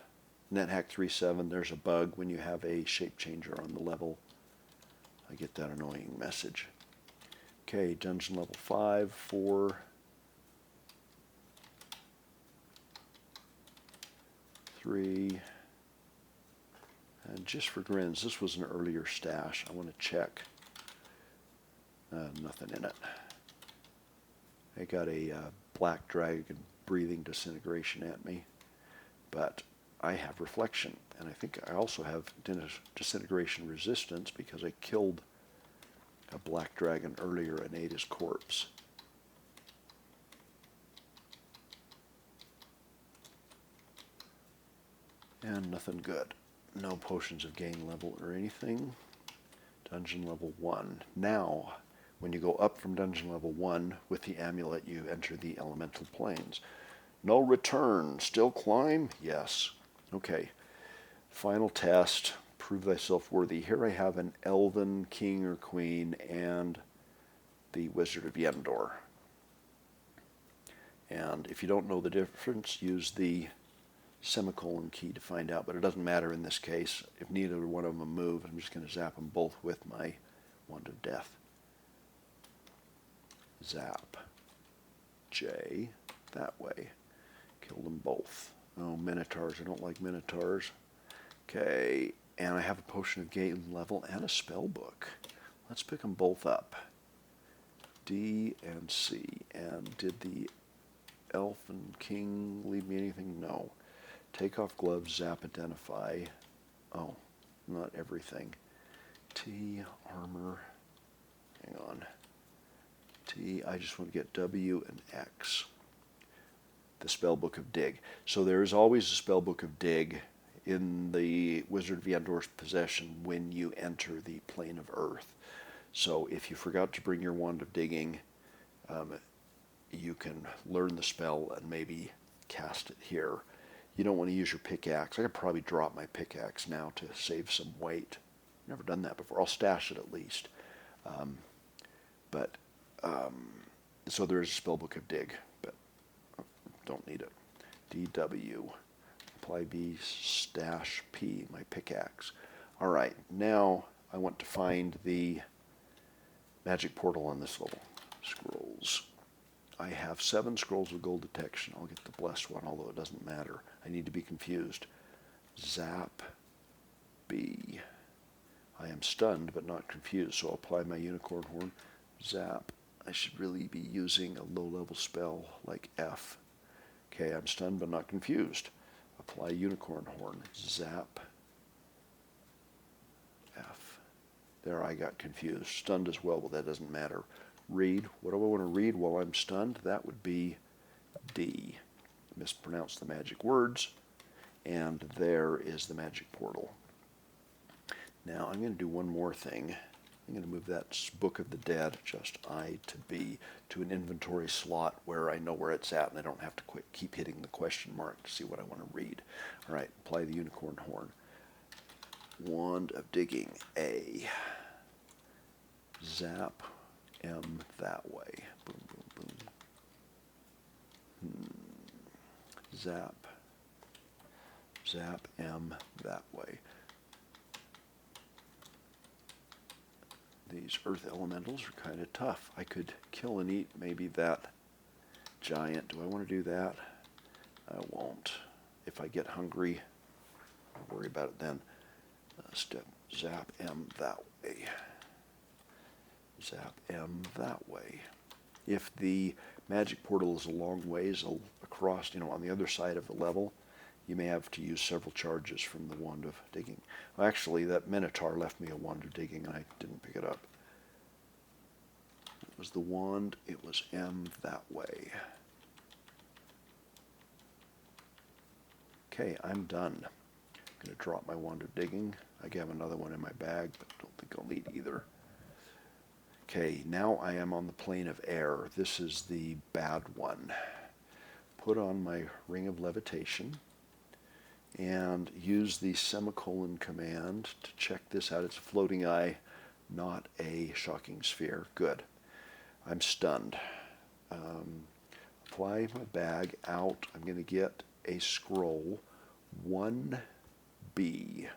NetHack 3.7. There's a bug when you have a shape changer on the level. I get that annoying message. Okay, dungeon level 5, 4, 3, and just for grins, this was an earlier stash. I want to check. Nothing in it. I got a black dragon breathing disintegration at me, but I have reflection, and I think I also have disintegration resistance because I killed a black dragon earlier and ate his corpse. And nothing good. No potions of gain level or anything. Dungeon level 1. Now, when you go up from dungeon level 1 with the amulet, you enter the elemental planes. No return. Still climb? Yes. Okay. Final test. Prove thyself worthy. Here I have an elven king or queen and the Wizard of Yendor. And if you don't know the difference, use the semicolon key to find out, but it doesn't matter in this case. If neither one of them move, I'm just going to zap them both with my Wand of Death. Zap. J. That way. Kill them both. Oh, Minotaurs. I don't like Minotaurs. Okay, and I have a potion of gain level and a spell book. Let's pick them both up. D and C. And did the elf and king leave me anything? No. Take off gloves, zap, identify. Oh, not everything. T, armor. Hang on. T, I just want to get W and X. The spellbook of Dig. So there is always a spellbook of Dig in the Wizard of Yendor's possession when you enter the plane of Earth. So if you forgot to bring your Wand of Digging, you can learn the spell and maybe cast it here. You don't want to use your pickaxe. I could probably drop my pickaxe now to save some weight. Never done that before. I'll stash it at least. So there is a spellbook of Dig, but don't need it. DW. Apply B, stash P, my pickaxe. All right, now I want to find the magic portal on this level. Scrolls. I have 7 scrolls of gold detection. I'll get the blessed one, although it doesn't matter. I need to be confused. Zap B. I am stunned but not confused, so I'll apply my unicorn horn. Zap. I should really be using a low-level spell like F. Okay, I'm stunned but not confused. Apply unicorn horn. Zap F. There, I got confused. Stunned as well, but that doesn't matter. Read. What do I want to read while I'm stunned? That would be D. Mispronounce the magic words. And there is the magic portal. Now I'm going to do one more thing. I'm going to move that Book of the Dead, just I to B, to an inventory slot where I know where it's at and I don't have to keep hitting the question mark to see what I want to read. All right, apply the unicorn horn. Wand of Digging, A. Zap M that way. Boom, boom, boom. Zap. Zap M that way. These earth elementals are kind of tough. I could kill and eat maybe that giant. Do I want to do that? I won't. If I get hungry, I'll worry about it then. Zap M that way. Zap M that way. If the magic portal is a long ways across, on the other side of the level, you may have to use several charges from the Wand of Digging. Well, actually, that Minotaur left me a Wand of Digging and I didn't pick it up. It was the wand, it was M that way. Okay, I'm done. I'm going to drop my Wand of Digging. I have another one in my bag, but I don't think I'll need either. Okay, now I am on the plane of air. This is the bad one. Put on my ring of levitation and use the semicolon command to check this out. It's a floating eye, not a shocking sphere. Good. I'm stunned. Apply my bag out. I'm going to get a scroll 1B.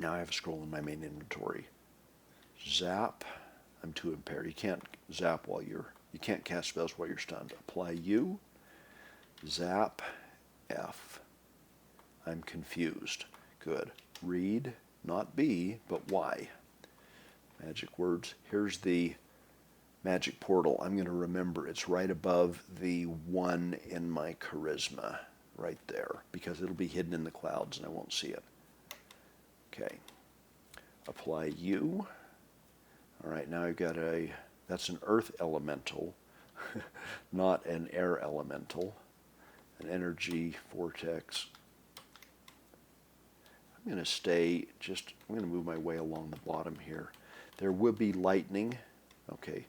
Now I have a scroll in my main inventory. Zap. I'm too impaired. You can't zap while you can't cast spells while you're stunned. Apply U. Zap F. I'm confused. Good. Read, not B, but Y. Magic words. Here's the magic portal. I'm going to remember it's right above the 1 in my charisma, right there, because it'll be hidden in the clouds and I won't see it. Okay. Apply U. All right, now I've got that's an earth elemental, not an air elemental. An energy vortex. I'm going to I'm going to move my way along the bottom here. There will be lightning. Okay.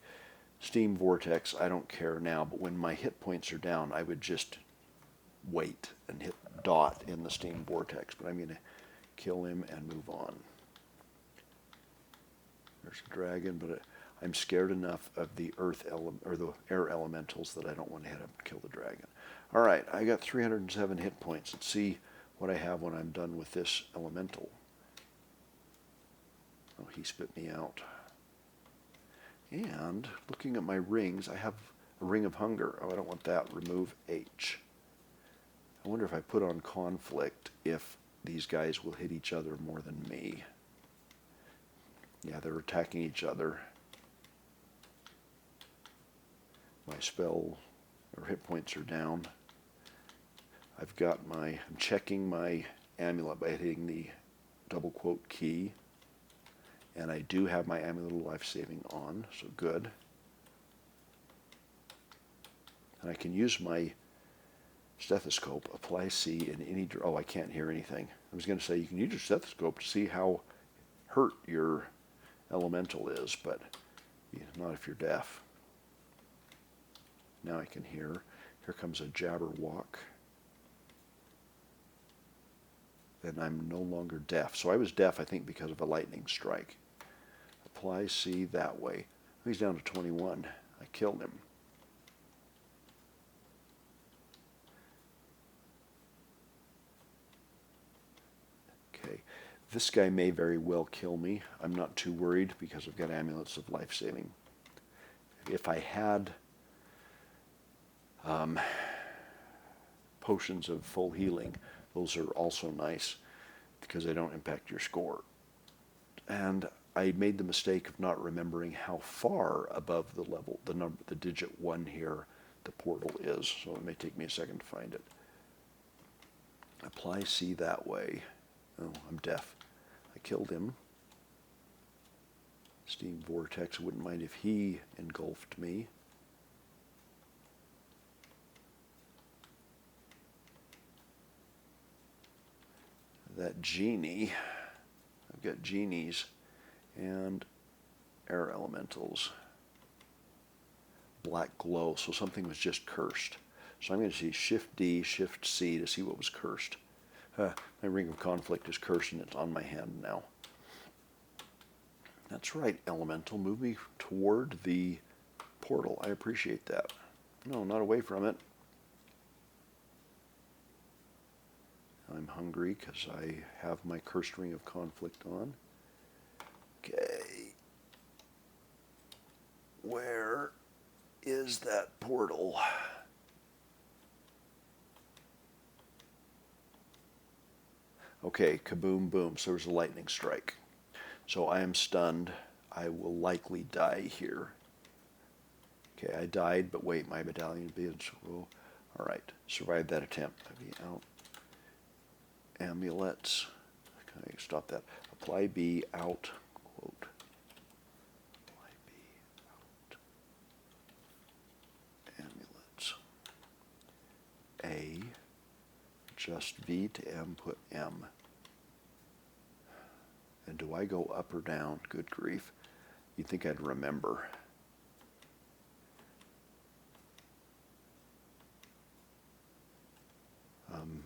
Steam vortex, I don't care now, but when my hit points are down, I would just wait and hit dot in the steam vortex. But I'm going to kill him and move on. There's a dragon, but I'm scared enough of the the air elementals that I don't want to head up and kill the dragon. All right, I got 307 hit points. Let's see what I have when I'm done with this elemental. Oh, he spit me out. And looking at my rings, I have a ring of hunger. Oh, I don't want that. Remove H. I wonder if I put on conflict if these guys will hit each other more than me. Yeah, they're attacking each other. My spell or hit points are down. I'm checking my amulet by hitting the double quote key. And I do have my amulet of life saving on, so good. And I can use my stethoscope, apply C in any... Oh, I can't hear anything. I was going to say you can use your stethoscope to see how hurt your elemental is, but not if you're deaf. Now I can hear. Here comes a Jabberwock. And I'm no longer deaf. So I was deaf, I think, because of a lightning strike. Apply C that way. He's down to 21. I killed him. Okay. This guy may very well kill me. I'm not too worried because I've got amulets of life saving. If I had potions of full healing, those are also nice because they don't impact your score. And I made the mistake of not remembering how far above the level, the digit 1 here, the portal is. So it may take me a second to find it. Apply C that way. Oh, I'm deaf. I killed him. Steam vortex, I wouldn't mind if he engulfed me. That genie, I've got genies and air elementals. Black glow, so something was just cursed. So I'm going to see Shift D, Shift C to see what was cursed. My ring of conflict is cursed and it's on my hand now. That's right, elemental. Move me toward the portal. I appreciate that. No, not away from it. I'm hungry because I have my cursed ring of conflict on. Okay. Where is that portal? Okay, kaboom, boom. So there's a lightning strike. So I am stunned. I will likely die here. Okay, I died, but wait, my medallion bids. All right, survived that attempt. I'll be out. Amulets. Okay, stop that. Apply B out. Quote. Apply B out. Amulets. A. Just V to M. Put M. do I go up or down? Good grief. You'd think I'd remember.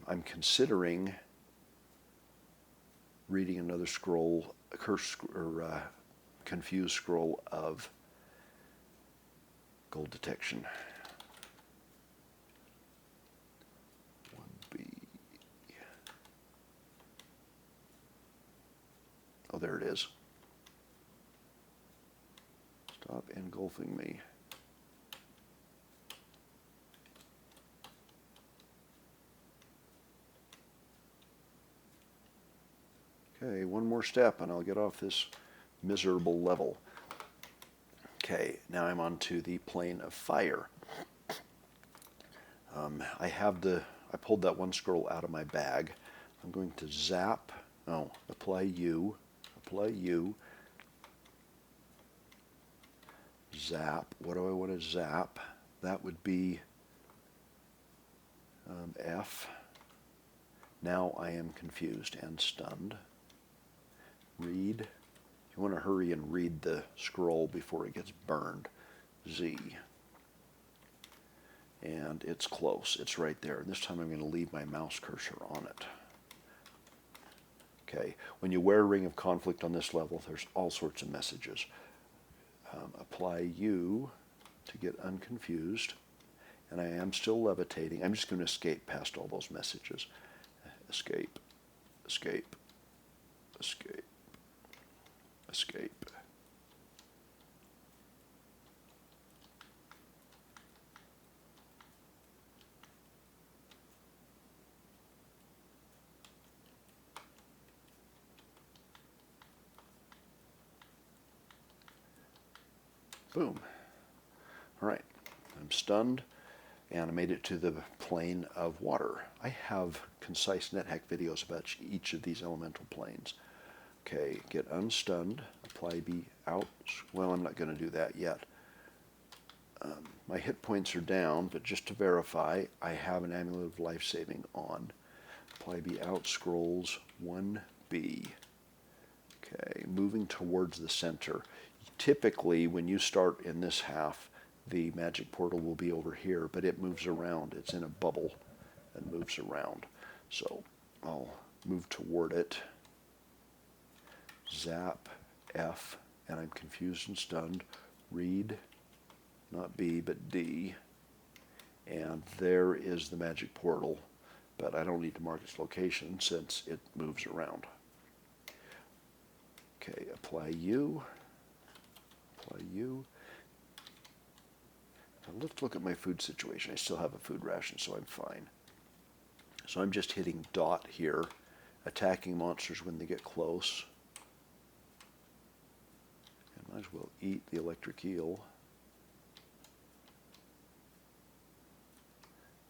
I'm considering reading another scroll, a cursed or confused scroll of gold detection. 1B. Oh, there it is. Stop engulfing me. Okay, one more step and I'll get off this miserable level. Okay, now I'm on to the plane of fire. I pulled that one scroll out of my bag. I'm going to zap, apply U, zap. What do I want to zap? That would be F. Now I am confused and stunned. Read. You want to hurry and read the scroll before it gets burned. Z. And it's close. It's right there. This time I'm going to leave my mouse cursor on it. Okay. When you wear Ring of Conflict on this level, there's all sorts of messages. Apply U to get unconfused. And I am still levitating. I'm just going to escape past all those messages. Escape. Escape. Escape. Escape. Boom. All right. I'm stunned, and I made it to the plane of water. I have Concise Nethack videos about each of these elemental planes. Okay, get unstunned, apply B out. Well, I'm not going to do that yet. My hit points are down, but just to verify, I have an Amulet of Life Saving on. Apply B out, scrolls 1B. Okay, moving towards the center. Typically, when you start in this half, the magic portal will be over here, but it moves around. It's in a bubble and moves around. So I'll move toward it. Zap, F, and I'm confused and stunned. Read, not B, but D. And there is the magic portal, but I don't need to mark its location since it moves around. Okay, apply U. Apply U. Now let's look at my food situation. I still have a food ration, so I'm fine. So I'm just hitting dot here, attacking monsters when they get close. Might as well eat the electric eel.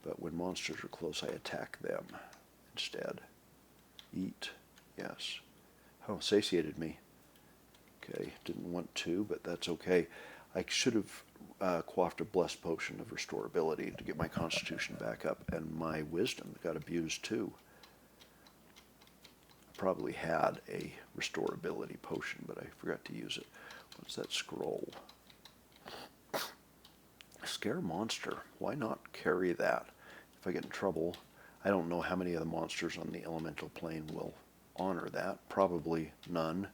But when monsters are close, I attack them instead. Eat, yes. Oh, satiated me. Okay, didn't want to, but that's okay. I should have quaffed a blessed potion of restorability to get my constitution back up, and my wisdom got abused too. I probably had a restorability potion, but I forgot to use it. What's that scroll? Scare monster. Why not carry that? If I get in trouble, I don't know how many of the monsters on the elemental plane will honor that. Probably none.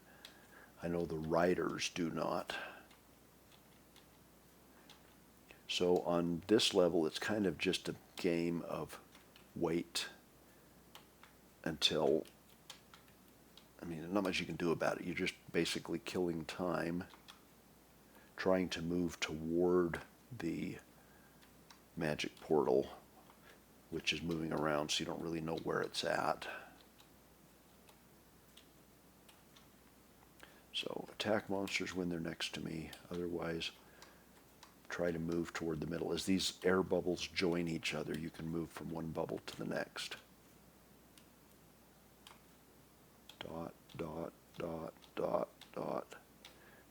I know the riders do not. So on this level, it's kind of just a game of wait until, not much you can do about it. You're just basically killing time, trying to move toward the magic portal, which is moving around, so you don't really know where it's at. So attack monsters when they're next to me. Otherwise, try to move toward the middle. As these air bubbles join each other, you can move from one bubble to the next. Dot, dot, dot, dot, dot.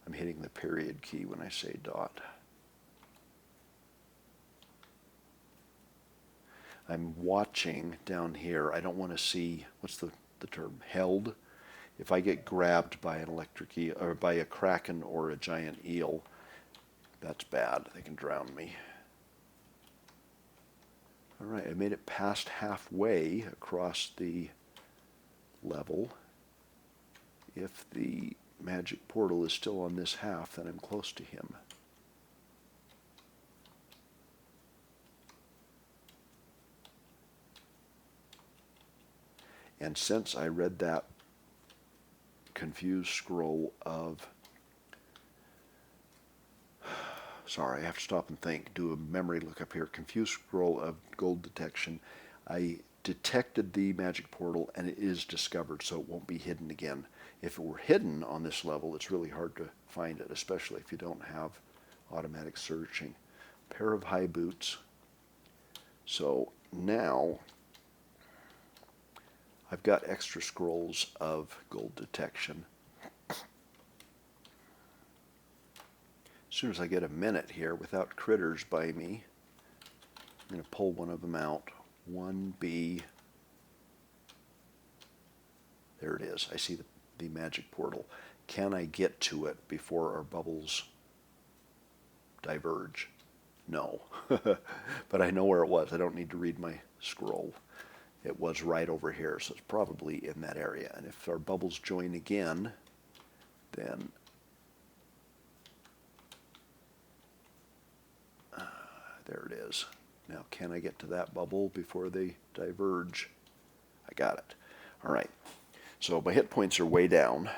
I'm hitting the period key when I say dot. I'm watching down here. I don't want to see, what's the term? Held. If I get grabbed by an electric eel, or by a kraken or a giant eel, that's bad. They can drown me. All right, I made it past halfway across the level. If the magic portal is still on this half, then I'm close to him. And since I read that confused scroll of, sorry, I have to stop and think, do a memory look up here, confused scroll of gold detection, I detected the magic portal and it is discovered, so it won't be hidden again. If it were hidden on this level, it's really hard to find it, especially if you don't have automatic searching. Pair of high boots. So now I've got extra scrolls of gold detection. As soon as I get a minute here without critters by me, I'm going to pull one of them out. 1B. There it is. I see the magic portal. Can I get to it before our bubbles diverge? No. But I know where it was. I don't need to read my scroll. It was right over here, so it's probably in that area. And if our bubbles join again, then there it is. Now, can I get to that bubble before they diverge? I got it. All right. So my hit points are way down.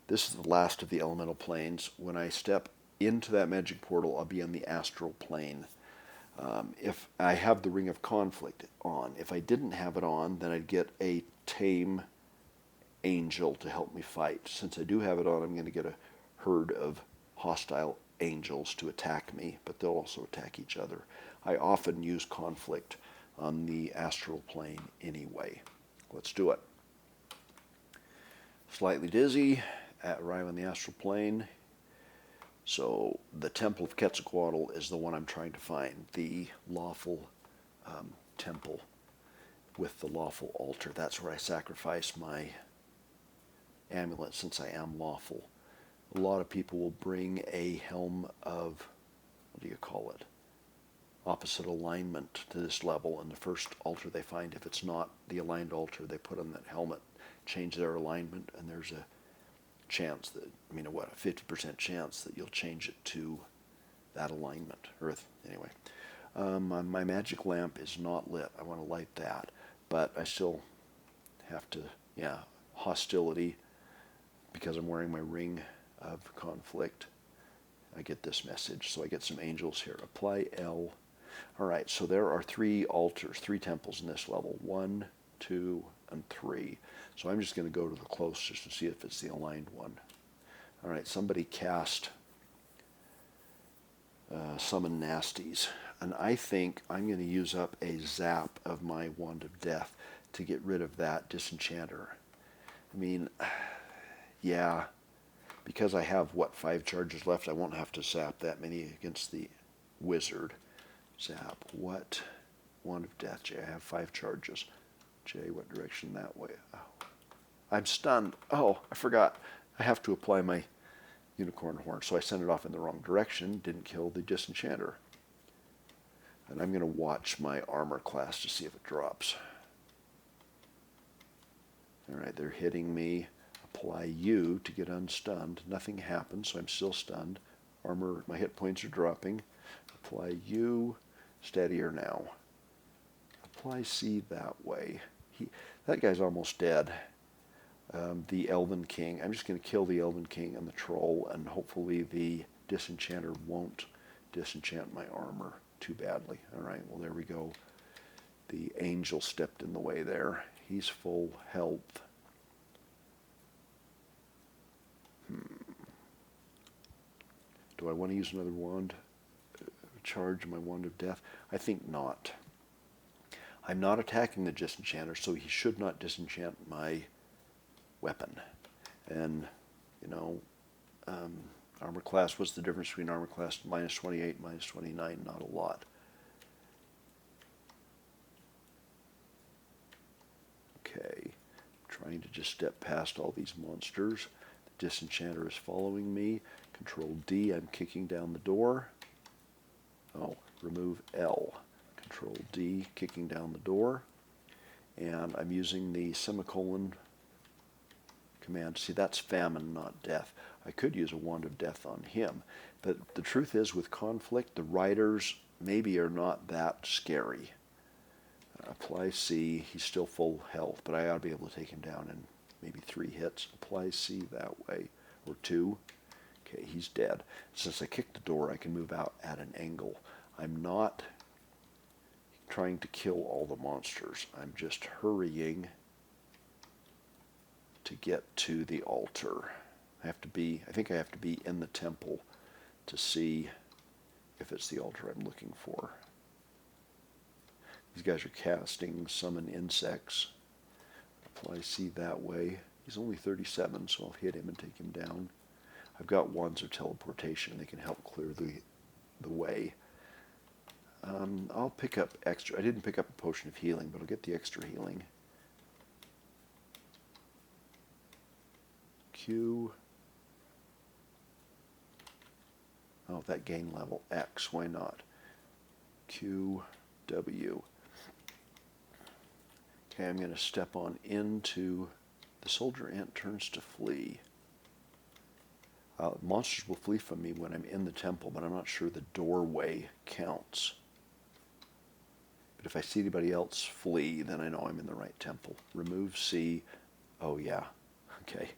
This is the last of the elemental planes. When I step into that magic portal, I'll be on the astral plane. If I have the Ring of Conflict on, if I didn't have it on, then I'd get a tame angel to help me fight. Since I do have it on, I'm going to get a herd of hostile angels to attack me, but they'll also attack each other. I often use conflict on the astral plane anyway. Let's do it. Slightly dizzy, arrive on the astral plane. So the Temple of Quetzalcoatl is the one I'm trying to find, the lawful temple with the lawful altar. That's where I sacrifice my amulet since I am lawful. A lot of people will bring a helm of, what do you call it, opposite alignment to this level, and the first altar they find, if it's not the aligned altar, they put on that helmet, change their alignment, and there's a chance that, a 50% chance that you'll change it to that alignment. Anyway, my magic lamp is not lit. I want to light that, but I still have to, hostility, because I'm wearing my ring of conflict. I get this message, so I get some angels here. Apply L. All right, so there are 3 altars, 3 temples in this level. 1, 2, and 3. So I'm just going to go to the closest to see if it's the aligned one. All right, somebody cast Summon Nasties, and I think I'm going to use up a zap of my Wand of Death to get rid of that disenchanter. Yeah, because I have, 5 charges left, I won't have to zap that many against the wizard. Zap, what? Wand of Death, J, I have 5 charges. J, what direction? That way. Oh, I'm stunned. Oh, I forgot. I have to apply my unicorn horn, so I sent it off in the wrong direction, didn't kill the disenchanter. And I'm going to watch my armor class to see if it drops. All right, they're hitting me. Apply U to get unstunned. Nothing happens, so I'm still stunned. Armor, my hit points are dropping. Apply U, steadier now. Apply C that way. That guy's almost dead. The Elven King. I'm just going to kill the Elven King and the Troll, and hopefully the Disenchanter won't disenchant my armor too badly. All right, well, there we go. The Angel stepped in the way there. He's full health. Do I want to use another wand? Charge my Wand of Death? I think not. I'm not attacking the Disenchanter, so he should not disenchant my weapon. And, armor class, what's the difference between armor class -28 and -29? Not a lot. Okay, trying to just step past all these monsters. The disenchanter is following me. Control D, I'm kicking down the door. Oh, remove L. Control D, kicking down the door. And I'm using the semicolon command. See, that's famine, not death. I could use a wand of death on him. But the truth is, with conflict, the riders maybe are not that scary. Apply C. He's still full health, but I ought to be able to take him down in maybe 3 hits. Apply C that way, or 2. Okay, he's dead. Since I kicked the door, I can move out at an angle. I'm not trying to kill all the monsters. I'm just hurrying to get to the altar. I think I have to be in the temple to see if it's the altar I'm looking for. These guys are casting summon insects. Apply C that way. He's only 37, so I'll hit him and take him down. I've got wands of teleportation. They can help clear the way. I'll pick up extra. I didn't pick up a potion of healing, but I'll get the extra healing. Q. Oh, that gain level. X. Why not? Q. W. Okay, I'm going to step on into the soldier ant turns to flee. Monsters will flee from me when I'm in the temple, but I'm not sure the doorway counts. But if I see anybody else flee, then I know I'm in the right temple. Remove C. Oh, yeah. Okay.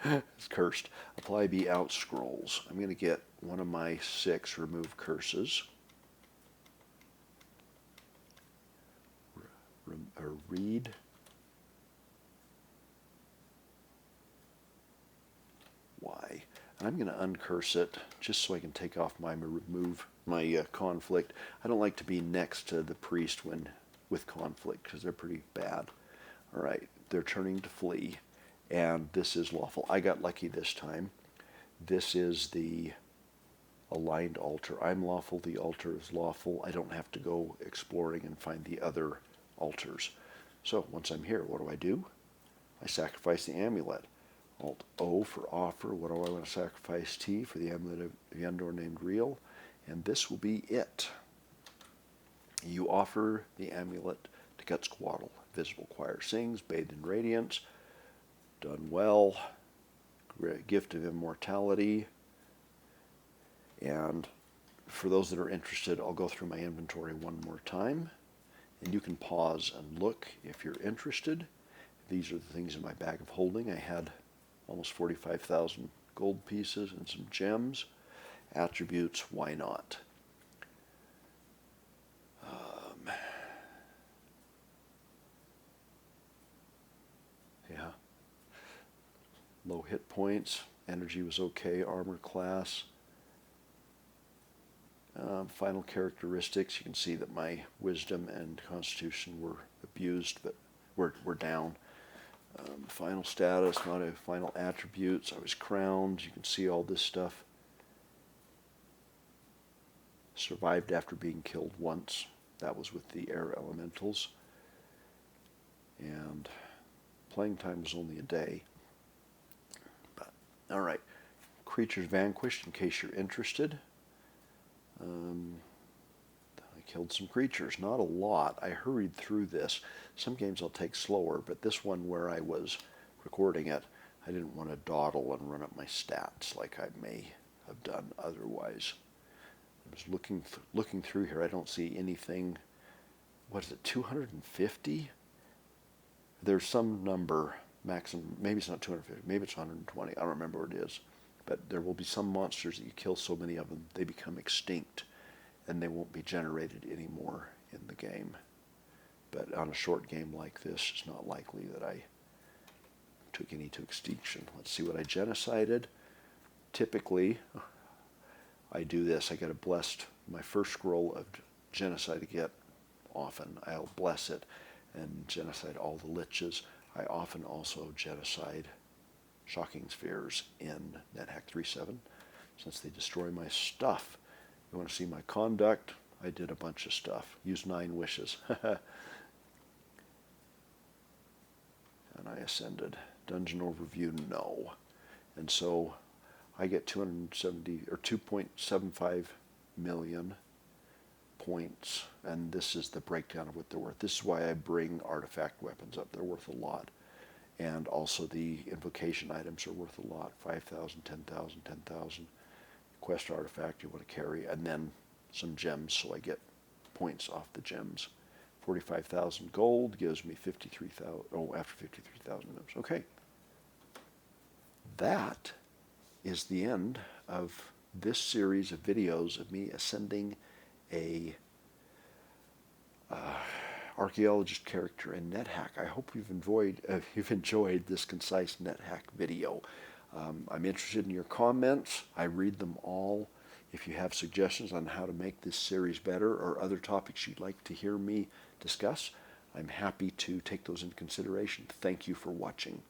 It's cursed. Apply B out scrolls. I'm going to get one of my 6 remove curses. Read. Y. And I'm going to uncurse it just so I can take off remove my conflict. I don't like to be next to the priest with conflict because they're pretty bad. All right, they're turning to flee, and this is lawful. I got lucky this time. This is the aligned altar. I'm lawful, the altar is lawful. I don't have to go exploring and find the other altars. So once I'm here, what do? I sacrifice the amulet. Alt O for offer. What do I want to sacrifice? T for the amulet of Yendor named Real. And this will be it. You offer the amulet to Quetzalcoatl. Visible choir sings, bathed in radiance. Done well. Gift of immortality. And for those that are interested, I'll go through my inventory one more time. And you can pause and look if you're interested. These are the things in my bag of holding. I had almost 45,000 gold pieces and some gems. Attributes, why not? Yeah. Low hit points. Energy was okay. Armor class. Final characteristics. You can see that my wisdom and constitution were abused, but were down. Final status, not a final attributes. I was crowned. You can see all this stuff. Survived after being killed once. That was with the air elementals. And playing time was only a day. But all right. Creatures vanquished, in case you're interested. I killed some creatures. Not a lot. I hurried through this. Some games I'll take slower, but this one where I was recording it, I didn't want to dawdle and run up my stats like I may have done otherwise. I was looking through here. I don't see anything. What is it, 250? There's some number, maximum. Maybe it's not 250. Maybe it's 120. I don't remember what it is. But there will be some monsters that you kill so many of them, they become extinct, and they won't be generated anymore in the game. But on a short game like this, it's not likely that I took any to extinction. Let's see what I genocided. Typically, I do this. I get a blessed, my first scroll of genocide I get often. I'll bless it and genocide all the liches. I often also genocide shocking spheres in NetHack 3.7 since they destroy my stuff. You want to see my conduct? I did a bunch of stuff. Used 9 wishes. and I ascended. Dungeon overview, no. And so I get 270 or 2.75 million points, and this is the breakdown of what they're worth. This is why I bring artifact weapons up. They're worth a lot. And also the invocation items are worth a lot. 5,000, 10,000, 10,000. Quest artifact you want to carry, and then some gems, so I get points off the gems. 45,000 gold gives me 53,000. Oh, after 53,000 moves. Okay. That is the end of this series of videos of me ascending a archaeologist character in NetHack. I hope you've enjoyed this Concise NetHack video. I'm interested in your comments. I read them all. If you have suggestions on how to make this series better or other topics you'd like to hear me discuss, I'm happy to take those into consideration. Thank you for watching.